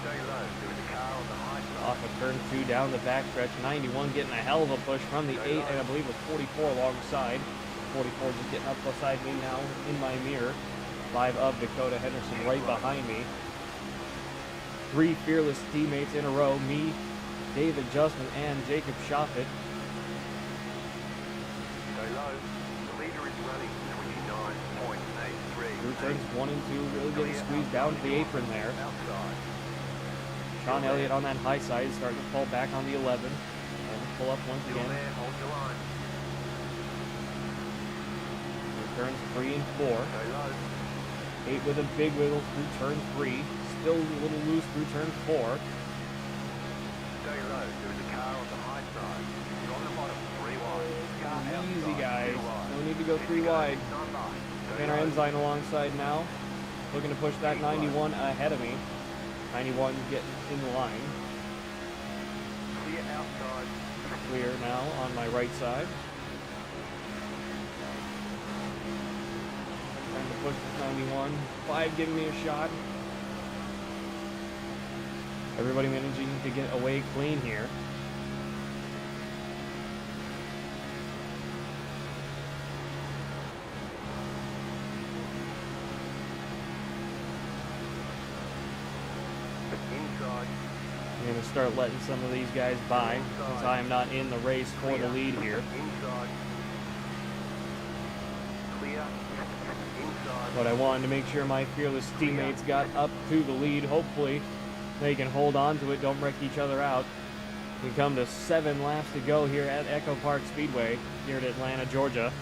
Stay low. There is a car on the high side. Off of turn 2 down the backstretch. 91 getting a hell of a push from the 8, and I believe with 44 alongside. 44 just getting up beside me now in my mirror. 5 of Dakota Henderson right behind me. 3 fearless teammates in a row. Me, David Justin, and Jacob Schaffet. Stay low. The leader is running 29.83. Through turns 1 and 2, really getting squeezed down to the apron there. Outside. Sean Elliott on that high side, starting to fall back on the 11. And pull up once again. Hold your line. Through turns 3 and 4. Stay low. 8 with a big wiggle through turn 3. Still a little loose through turn 4. Stay low. There is a car on the high side. You're on the bottom. 3 wide. Easy, guys. No need to go 3 wide. Tanner Ensign alongside now. Looking to push that 91 ahead of me. 91 getting in the line. Clear outside. Clear now on my right side. Trying to push this 91. 5 giving me a shot. Everybody managing to get away clean here. Inside. I'm going to start letting some of these guys by since I am not in the race for the lead here. Inside. Clear. Inside. But I wanted to make sure my fearless teammates got up to the lead. Hopefully they can hold on to it, don't wreck each other out. We come to 7 laps to go here at Echo Park Speedway here at Atlanta, Georgia.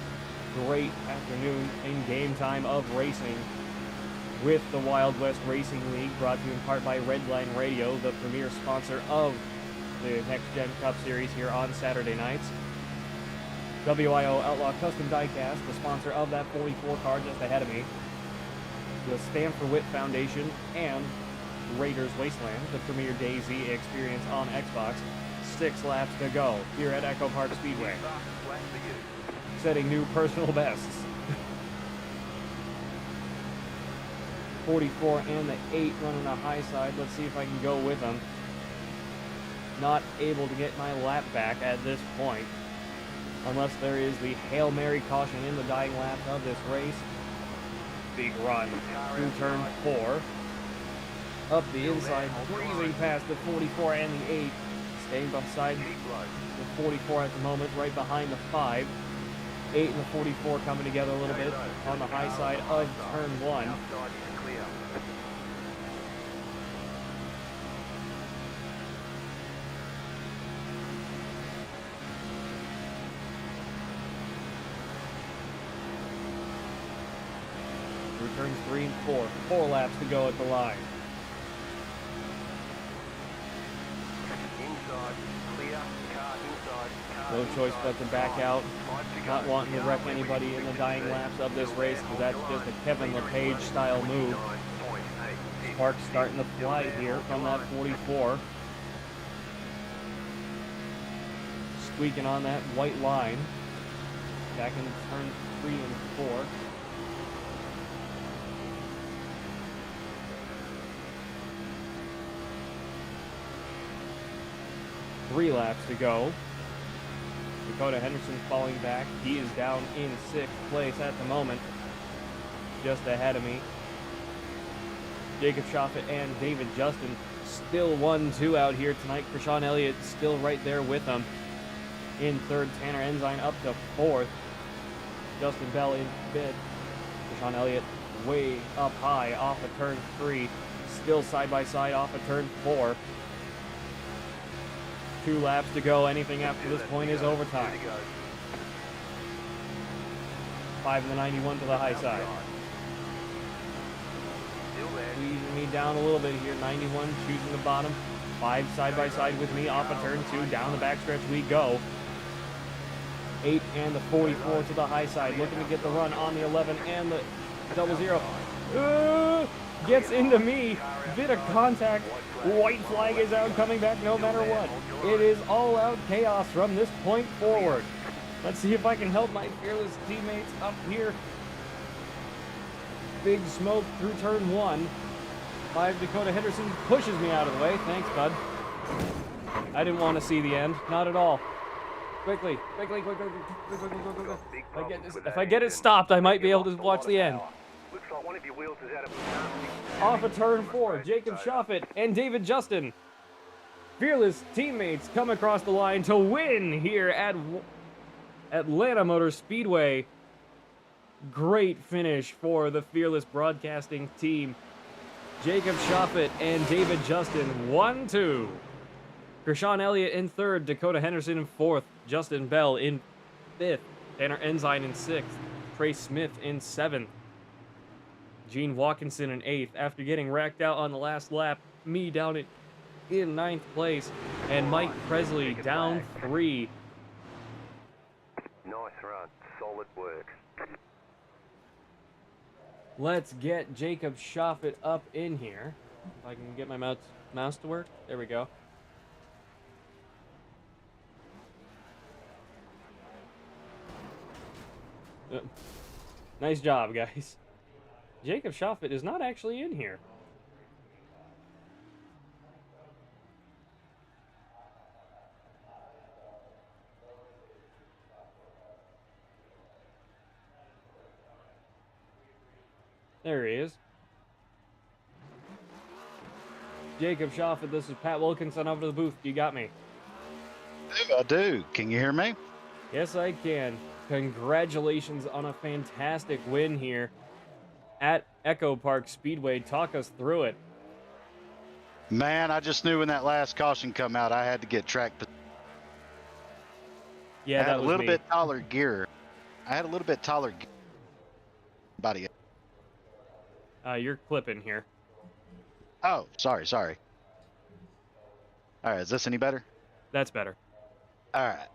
Great afternoon in game time of racing. with the Wild West Racing League, brought to you in part by Redline Radio, the premier sponsor of the Next Gen Cup Series here on Saturday nights. WIO Outlaw Custom Diecast, the sponsor of that 44 car just ahead of me. The Stand for Wit Foundation and Raiders Wasteland, the premier DayZ experience on Xbox. 6 laps to go here at Echo Park Speedway. Setting new personal bests. 44 and the 8 running a high side. Let's see if I can go with them. Not able to get my lap back at this point, unless there is the Hail Mary caution in the dying lap of this race. Big run through turn 4. Up the inside, breezing past the 44 and the 8. Staying beside the 44 at the moment, right behind the 5. 8 and the 44 coming together a little bit on the high side of turn 1. Turns 3 and 4. 4 laps to go at the line. No choice but to back out. Not wanting to wreck anybody in the dying laps of this race, because that's just a Kevin LePage style move. Sparks starting to fly here from that 44. Squeaking on that white line. Back in turn 3 and 4. Three laps to go. Dakota Henderson falling back. He is down in 6th place at the moment, just ahead of me. Jacob Shoffett and David Justin still 1-2 out here tonight. Krishan Elliott still right there with them. In 3rd, Tanner Ensign up to 4th. Justin Bell in 5th. Krishan Elliott way up high off of turn 3. Still side by side off of turn 4. 2 laps to go. Anything after this point is overtime. 5 in the 91 to the high side. Squeezing me down a little bit here. 91 choosing the bottom. 5 side by side with me off of turn 2. Down the backstretch we go. 8 and the 44 to the high side. Looking to get the run on the 11 and the 00. Gets into me. Bit of contact. White flag is out, coming back no matter what. It is all out chaos from this point forward. Let's see if I can help my fearless teammates up here. Big smoke through turn 1. 5 Dakota Henderson pushes me out of the way. Thanks, bud. I didn't want to see the end. Not at all. Quickly. If I get it stopped, I might be able to watch the end. Looks like one of your wheels is out of Off of turn 4, Jacob Shoffett and David Justin. Fearless teammates come across the line to win here at Atlanta Motor Speedway. Great finish for the Fearless Broadcasting team. Jacob Shoffett and David Justin, 1-2. Krishan Elliott in 3rd, Dakota Henderson in 4th, Justin Bell in 5th, Tanner Ensign in 6th, Trey Smith in 7th. Gene Watkinson in 8th. After getting racked out on the last lap, me down in 9th place, and Mike Presley down 3. Nice run. Solid work. Let's get Jacob Shoffett up in here. If I can get my mouse to work. There we go. Nice job, guys. Jacob Shoffett is not actually in here. There he is. Jacob Shoffett, this is Pat Wilkinson over to the booth. You got me? I do. Can you hear me? Yes, I can. Congratulations on a fantastic win here at Echo Park Speedway. Talk us through it. Man, I just knew when that last caution come out, I had to get track. Yeah, I had that a was little me. bit taller gear. I had a little bit taller gear. Body. You're clipping here. Oh, sorry. All right, is this any better? That's better. All right.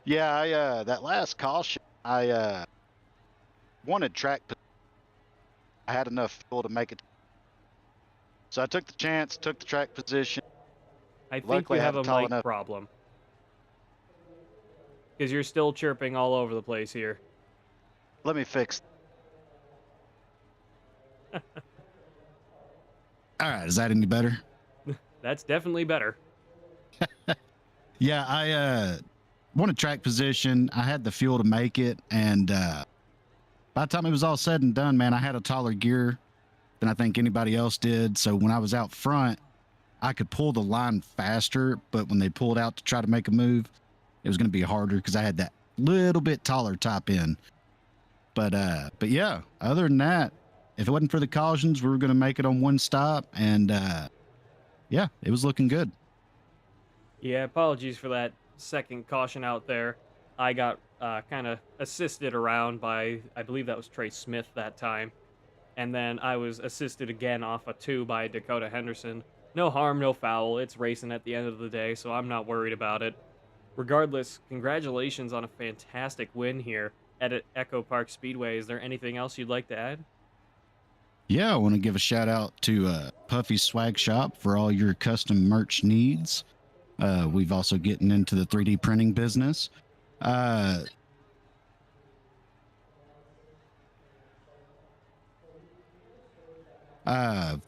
Yeah, I that last caution, I wanted track. I had enough fuel to make it, so I took the chance, took the track position. I think Luckily, you I have had a a tall mic enough. problem. Because you're still chirping all over the place here. Let me fix. All right, is that any better? That's definitely better. Yeah, I wanted track position. I had the fuel to make it, and by the time it was all said and done, man, I had a taller gear than I think anybody else did. So when I was out front, I could pull the line faster, but when they pulled out to try to make a move, it was going to be harder because I had that little bit taller top end. But yeah, other than that, if it wasn't for the cautions, we were going to make it on one stop, and yeah, it was looking good. Yeah, apologies for that second caution out there. I got kind of assisted around by, I believe that was Trey Smith that time. And then I was assisted again off a 2 by Dakota Henderson. No harm, no foul. It's racing at the end of the day, so I'm not worried about it. Regardless, congratulations on a fantastic win here at Echo Park Speedway. Is there anything else you'd like to add? Yeah, I want to give a shout out to Puffy Swag Shop for all your custom merch needs. We've also getting into the 3D printing business.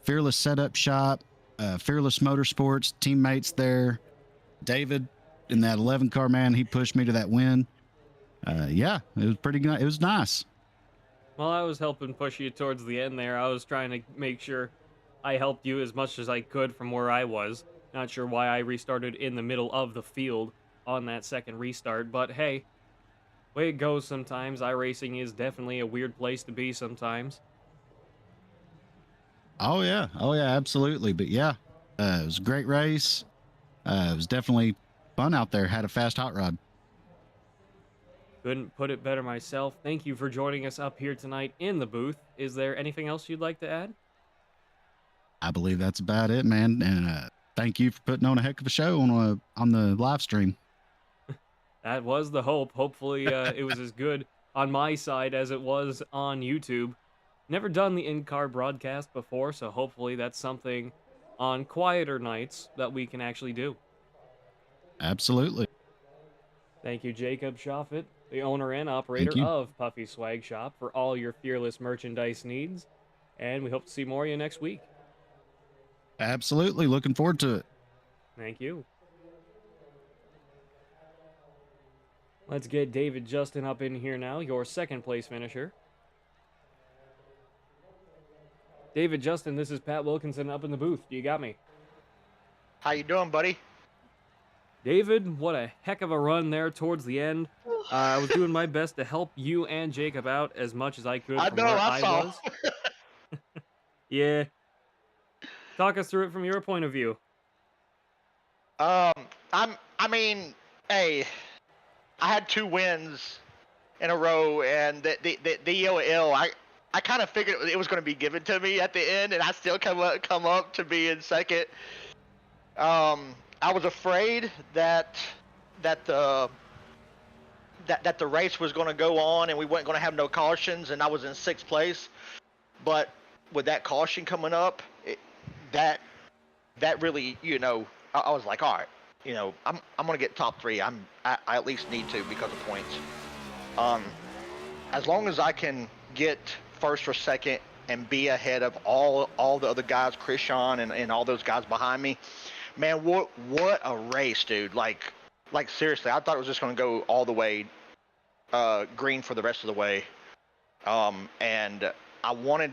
Fearless Setup Shop, Fearless Motorsports, teammates there. David in that 11 car, man, he pushed me to that win. Yeah, it was pretty good. It was nice. Well, I was helping push you towards the end there. I was trying to make sure I helped you as much as I could from where I was. Not sure why I restarted in the middle of the field on that second restart, but hey, way it goes sometimes. iRacing is definitely a weird place to be sometimes. Oh yeah, absolutely. But yeah, it was a great race. It was definitely fun out there. Had a fast hot rod. Couldn't put it better myself. Thank you for joining us up here tonight in the booth. Is there anything else you'd like to add? I believe that's about it, man. And thank you for putting on a heck of a show on the live stream. That was the hope. Hopefully it was as good on my side as it was on YouTube. Never done the in-car broadcast before, so hopefully that's something on quieter nights that we can actually do. Absolutely. Thank you, Jacob Schaffet, the owner and operator of Puffy Swag Shop, for all your fearless merchandise needs. And we hope to see more of you next week. Absolutely. Looking forward to it. Thank you. Let's get David Justin up in here now, your second place finisher. David Justin, this is Pat Wilkinson up in the booth. Do you got me? How you doing, buddy? David, what a heck of a run there towards the end. I was doing my best to help you and Jacob out as much as I could from where I was. Yeah. Talk us through it from your point of view. I mean, hey, I had 2 wins in a row, and the EOL, I kind of figured it was going to be given to me at the end, and I still come up to be in second. I was afraid that the race was going to go on and we weren't going to have no cautions, and I was in 6th place. But with that caution coming up, that really, I was like, all right, I'm going to get top 3. I at least need to because of points. As long as I can get 1st or 2nd and be ahead of all the other guys, Krishan and all those guys behind me, man, what a race, dude. Like seriously, I thought it was just going to go all the way green for the rest of the way. And I wanted,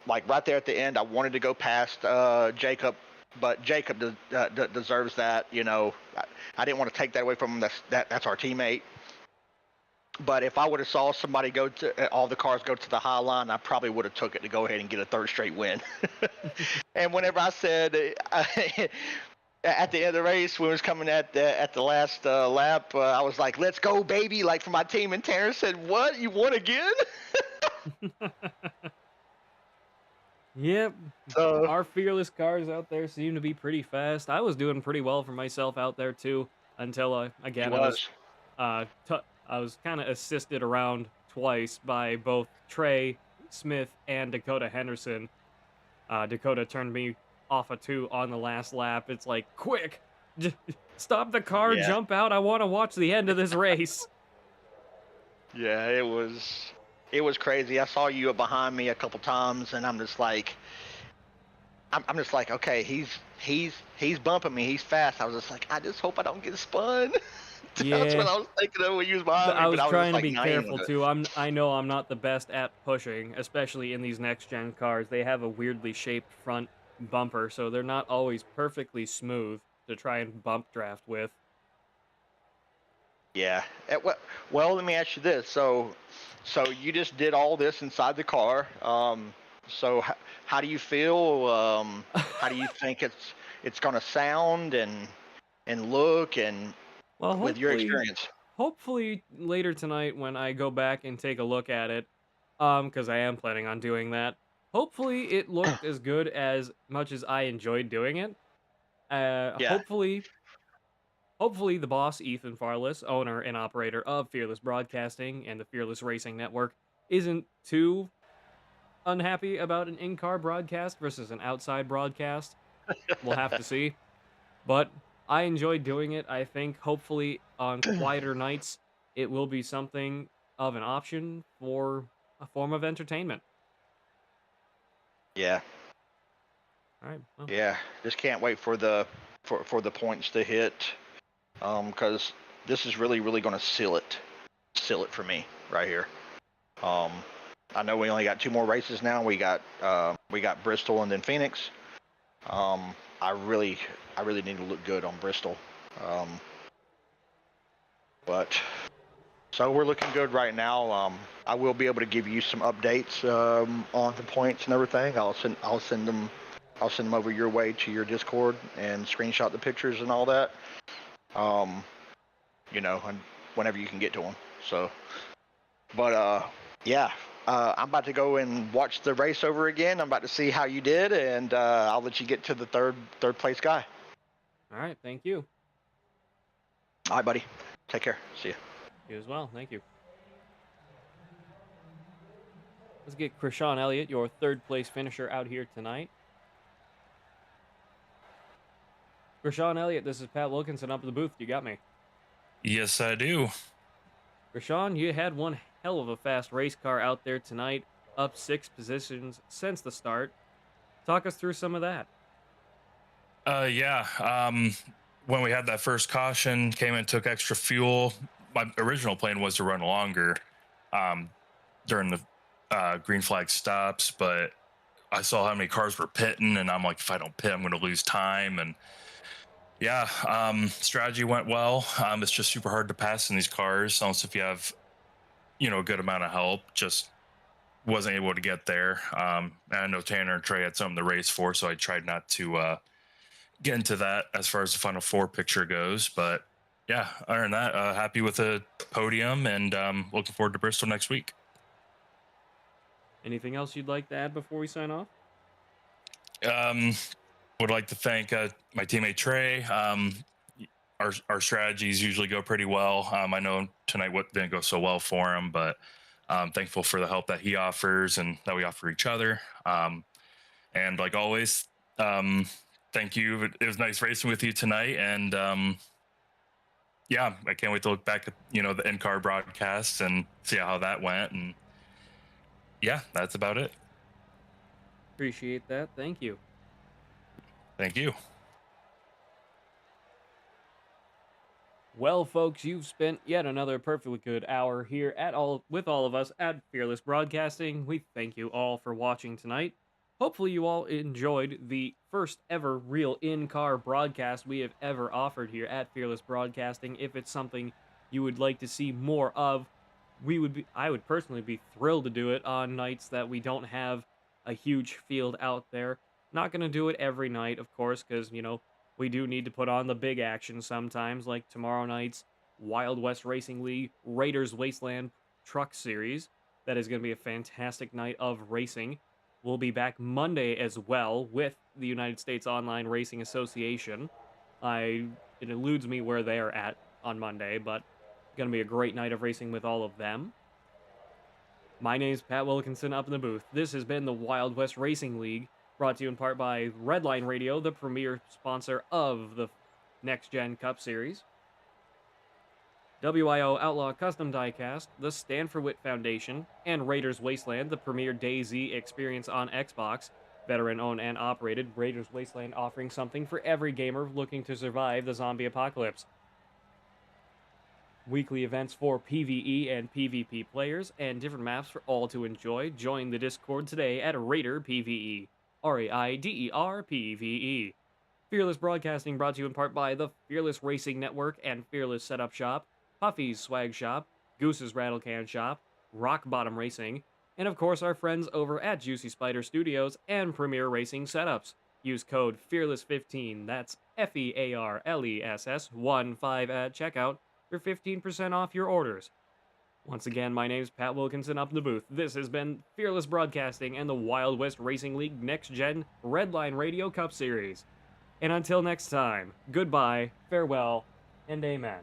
like right there at the end, I wanted to go past Jacob, but Jacob deserves that. I didn't want to take that away from him. That's our teammate. But if I would have saw somebody all the cars go to the high line, I probably would have took it to go ahead and get a 3rd straight win. And whenever I said at the end of the race, when it was coming at the last lap, I was like, "Let's go, baby!" Like for my team, and Terrence said, "What? You won again?" Yep. So Our fearless cars out there seem to be pretty fast. I was doing pretty well for myself out there too, until he again was. I was kind of assisted around twice by both Trey Smith and Dakota Henderson. Dakota turned me off a 2 on the last lap. It's like, quick, stop the car, Yeah. jump out. I want to watch the end of this race. Yeah, it was crazy. I saw you behind me a couple times, and I'm just like, okay, he's bumping me. He's fast. I was just like, I just hope I don't get spun. That's what I was thinking of when you was behind me. I was but trying to like, be nah, careful too. I know I'm not the best at pushing, especially in these next gen cars. They have a weirdly shaped front bumper, so they're not always perfectly smooth to try and bump draft with. Yeah. Well, let me ask you this. So you just did all this inside the car. So how do you feel? How do you think it's gonna sound and look and Well, with your experience? Hopefully later tonight when I go back and take a look at it, because I am planning on doing that. Hopefully it looked as good as much as I enjoyed doing it. Yeah. Hopefully the boss, Ethan Farless, owner and operator of Fearless Broadcasting and the Fearless Racing Network, isn't too unhappy about an in-car broadcast versus an outside broadcast. We'll have to see. But I enjoyed doing it. I think hopefully on quieter nights, it will be something of an option for a form of entertainment. Yeah. All right. Well. Yeah. Just can't wait for the points to hit, because this is really going to seal it for me right here. I know we only got 2 more races now. We got Bristol and then Phoenix. I really need to look good on Bristol. But so we're looking good right now. I will be able to give you some updates on the points and everything. I'll send them over your way to your Discord and screenshot the pictures and all that. And whenever you can get to them. So, but yeah. I'm about to go and watch the race over again. I'm about to see how you did, and I'll let you get to the third place guy. All right, thank you. All right, buddy. Take care. See you. You as well. Thank you. Let's get Krishan Elliott, your 3rd place finisher, out here tonight. Krishan Elliott, this is Pat Wilkinson up at the booth. You got me? Yes, I do. Krishan, you had one hell of a fast race car out there tonight, up 6 positions since the start. Talk us through some of that. Yeah. When we had that first caution, came in, took extra fuel. My original plan was to run longer during the green flag stops, but I saw how many cars were pitting, and I'm like, if I don't pit, I'm going to lose time. And yeah, strategy went well. It's just super hard to pass in these cars, unless if you have a good amount of help. Just wasn't able to get there. And I know Tanner and Trey had something to race for, so I tried not to get into that as far as the Final 4 picture goes. But yeah, other than that, happy with the podium, and looking forward to Bristol next week. Anything else you'd like to add before we sign off? Would like to thank my teammate Trey. Our strategies usually go pretty well. I know tonight didn't go so well for him, but I'm thankful for the help that he offers and that we offer each other. And like always, thank you. It was nice racing with you tonight. And yeah, I can't wait to look back at, the in-car broadcast and see how that went. And yeah, that's about it. Appreciate that. Thank you. Thank you. Well, folks, you've spent yet another perfectly good hour here with all of us at Fearless Broadcasting. We thank you all for watching tonight. Hopefully you all enjoyed the first ever real in-car broadcast we have ever offered here at Fearless Broadcasting. If it's something you would like to see more of, I would personally be thrilled to do it on nights that we don't have a huge field out there. Not going to do it every night, of course, because, we do need to put on the big action sometimes, like tomorrow night's Wild West Racing League Raiders Wasteland Truck Series. That is going to be a fantastic night of racing. We'll be back Monday as well with the United States Online Racing Association. It eludes me where they're at on Monday, but going to be a great night of racing with all of them. My name's Pat Wilkinson up in the booth. This has been the Wild West Racing League, brought to you in part by Redline Radio, the premier sponsor of the Next Gen Cup Series. WIO Outlaw Custom Diecast, the Stanford Witt Foundation, and Raiders Wasteland, the premier DayZ experience on Xbox. Veteran-owned and operated, Raiders Wasteland offering something for every gamer looking to survive the zombie apocalypse. Weekly events for PvE and PvP players, and different maps for all to enjoy. Join the Discord today at Raider PvE. RAIDER PvE. Fearless Broadcasting brought to you in part by the Fearless Racing Network and Fearless Setup Shop, Puffy's Swag Shop, Goose's Rattlecan Shop, Rock Bottom Racing, and of course our friends over at Juicy Spider Studios and Premier Racing Setups. Use code FEARLESS15, that's FEARLESS 15 at checkout for 15% off your orders. Once again, my name's Pat Wilkinson up in the booth. This has been Fearless Broadcasting and the Wild West Racing League Next Gen Redline Radio Cup Series. And until next time, goodbye, farewell, and amen.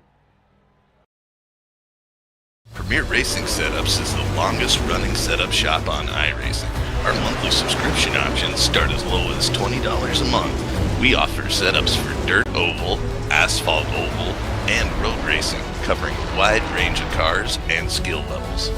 Premier Racing Setups is the longest running setup shop on iRacing. Our monthly subscription options start as low as $20 a month. We offer setups for dirt oval, asphalt oval, and road racing, covering a wide range of cars and skill levels.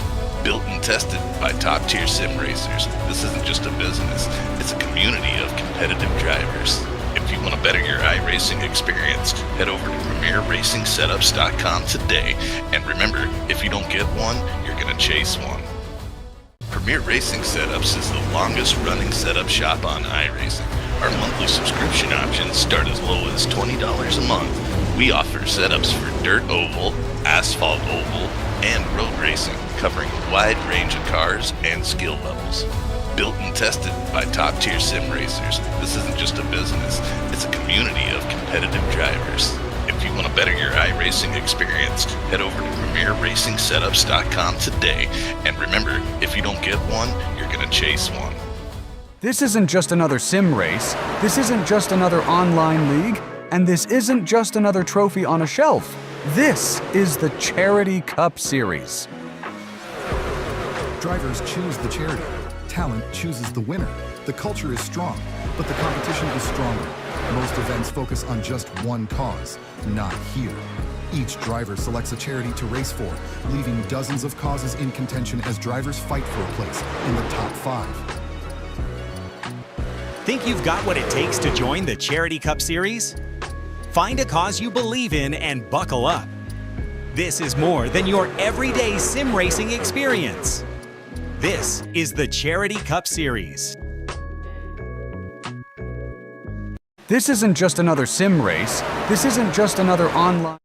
Built and tested by top-tier sim racers, this isn't just a business, it's a community of competitive drivers. If you want to better your iRacing experience, head over to PremierRacingSetups.com today. And remember, if you don't get one, you're going to chase one. Premier Racing Setups is the longest running setup shop on iRacing. Our monthly subscription options start as low as $20 a month. We offer setups for dirt oval, asphalt oval, and road racing, covering a wide range of cars and skill levels. Built and tested by top-tier sim racers, this isn't just a business, it's a community of competitive drivers. If you want to better your iRacing experience, head over to PremierRacingSetups.com today. And remember, if you don't get one, you're going to chase one. This isn't just another sim race, this isn't just another online league, and this isn't just another trophy on a shelf. This is the Charity Cup Series. Drivers choose the charity. Talent chooses the winner. The culture is strong, but the competition is stronger. Most events focus on just one cause, not here. Each driver selects a charity to race for, leaving dozens of causes in contention as drivers fight for a place in the top 5. Think you've got what it takes to join the Charity Cup Series? Find a cause you believe in and buckle up. This is more than your everyday sim racing experience. This is the Charity Cup Series. This isn't just another sim race. This isn't just another online...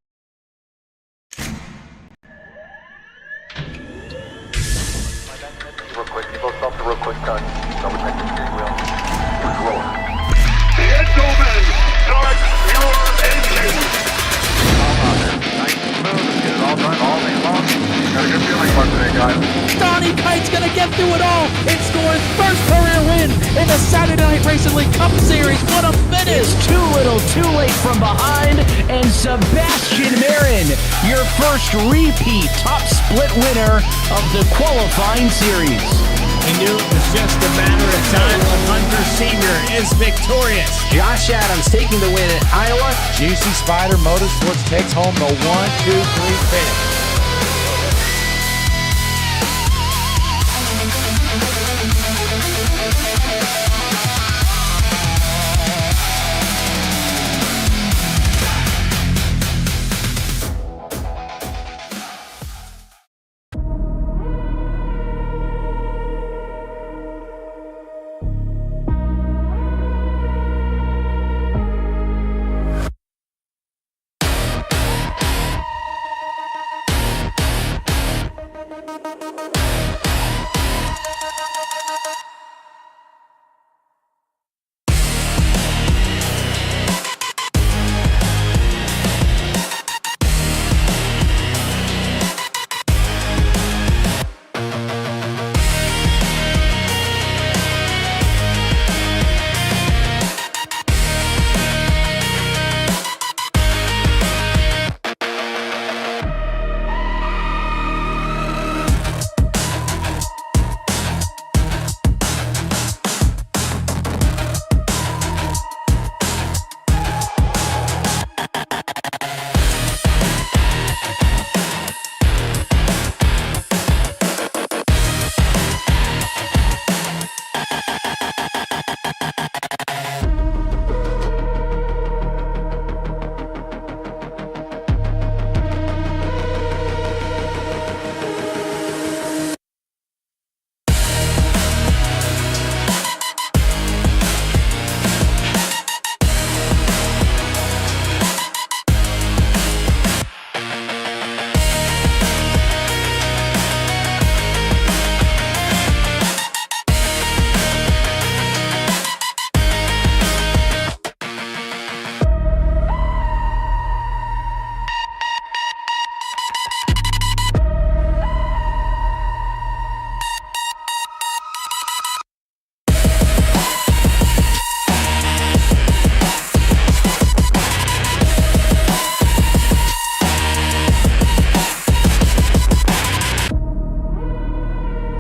Real quick, you both stop the real quick touch. Double check the steering wheel. Gentlemen, start your engines! Nice and smooth. Let's get it all done all day long. Got a good feeling about today, guys. Donnie Kite's gonna get through it all and score his first career win in the Saturday Night Racing League Cup Series. What a finish! It's too little, too late from behind, and Sebastian Marin, your first repeat top split winner of the qualifying series. He knew it was just a matter of time when Hunter Sr. is victorious. Josh Adams taking the win at Iowa. Juicy Spider Motorsports takes home the 1-2-3 finish.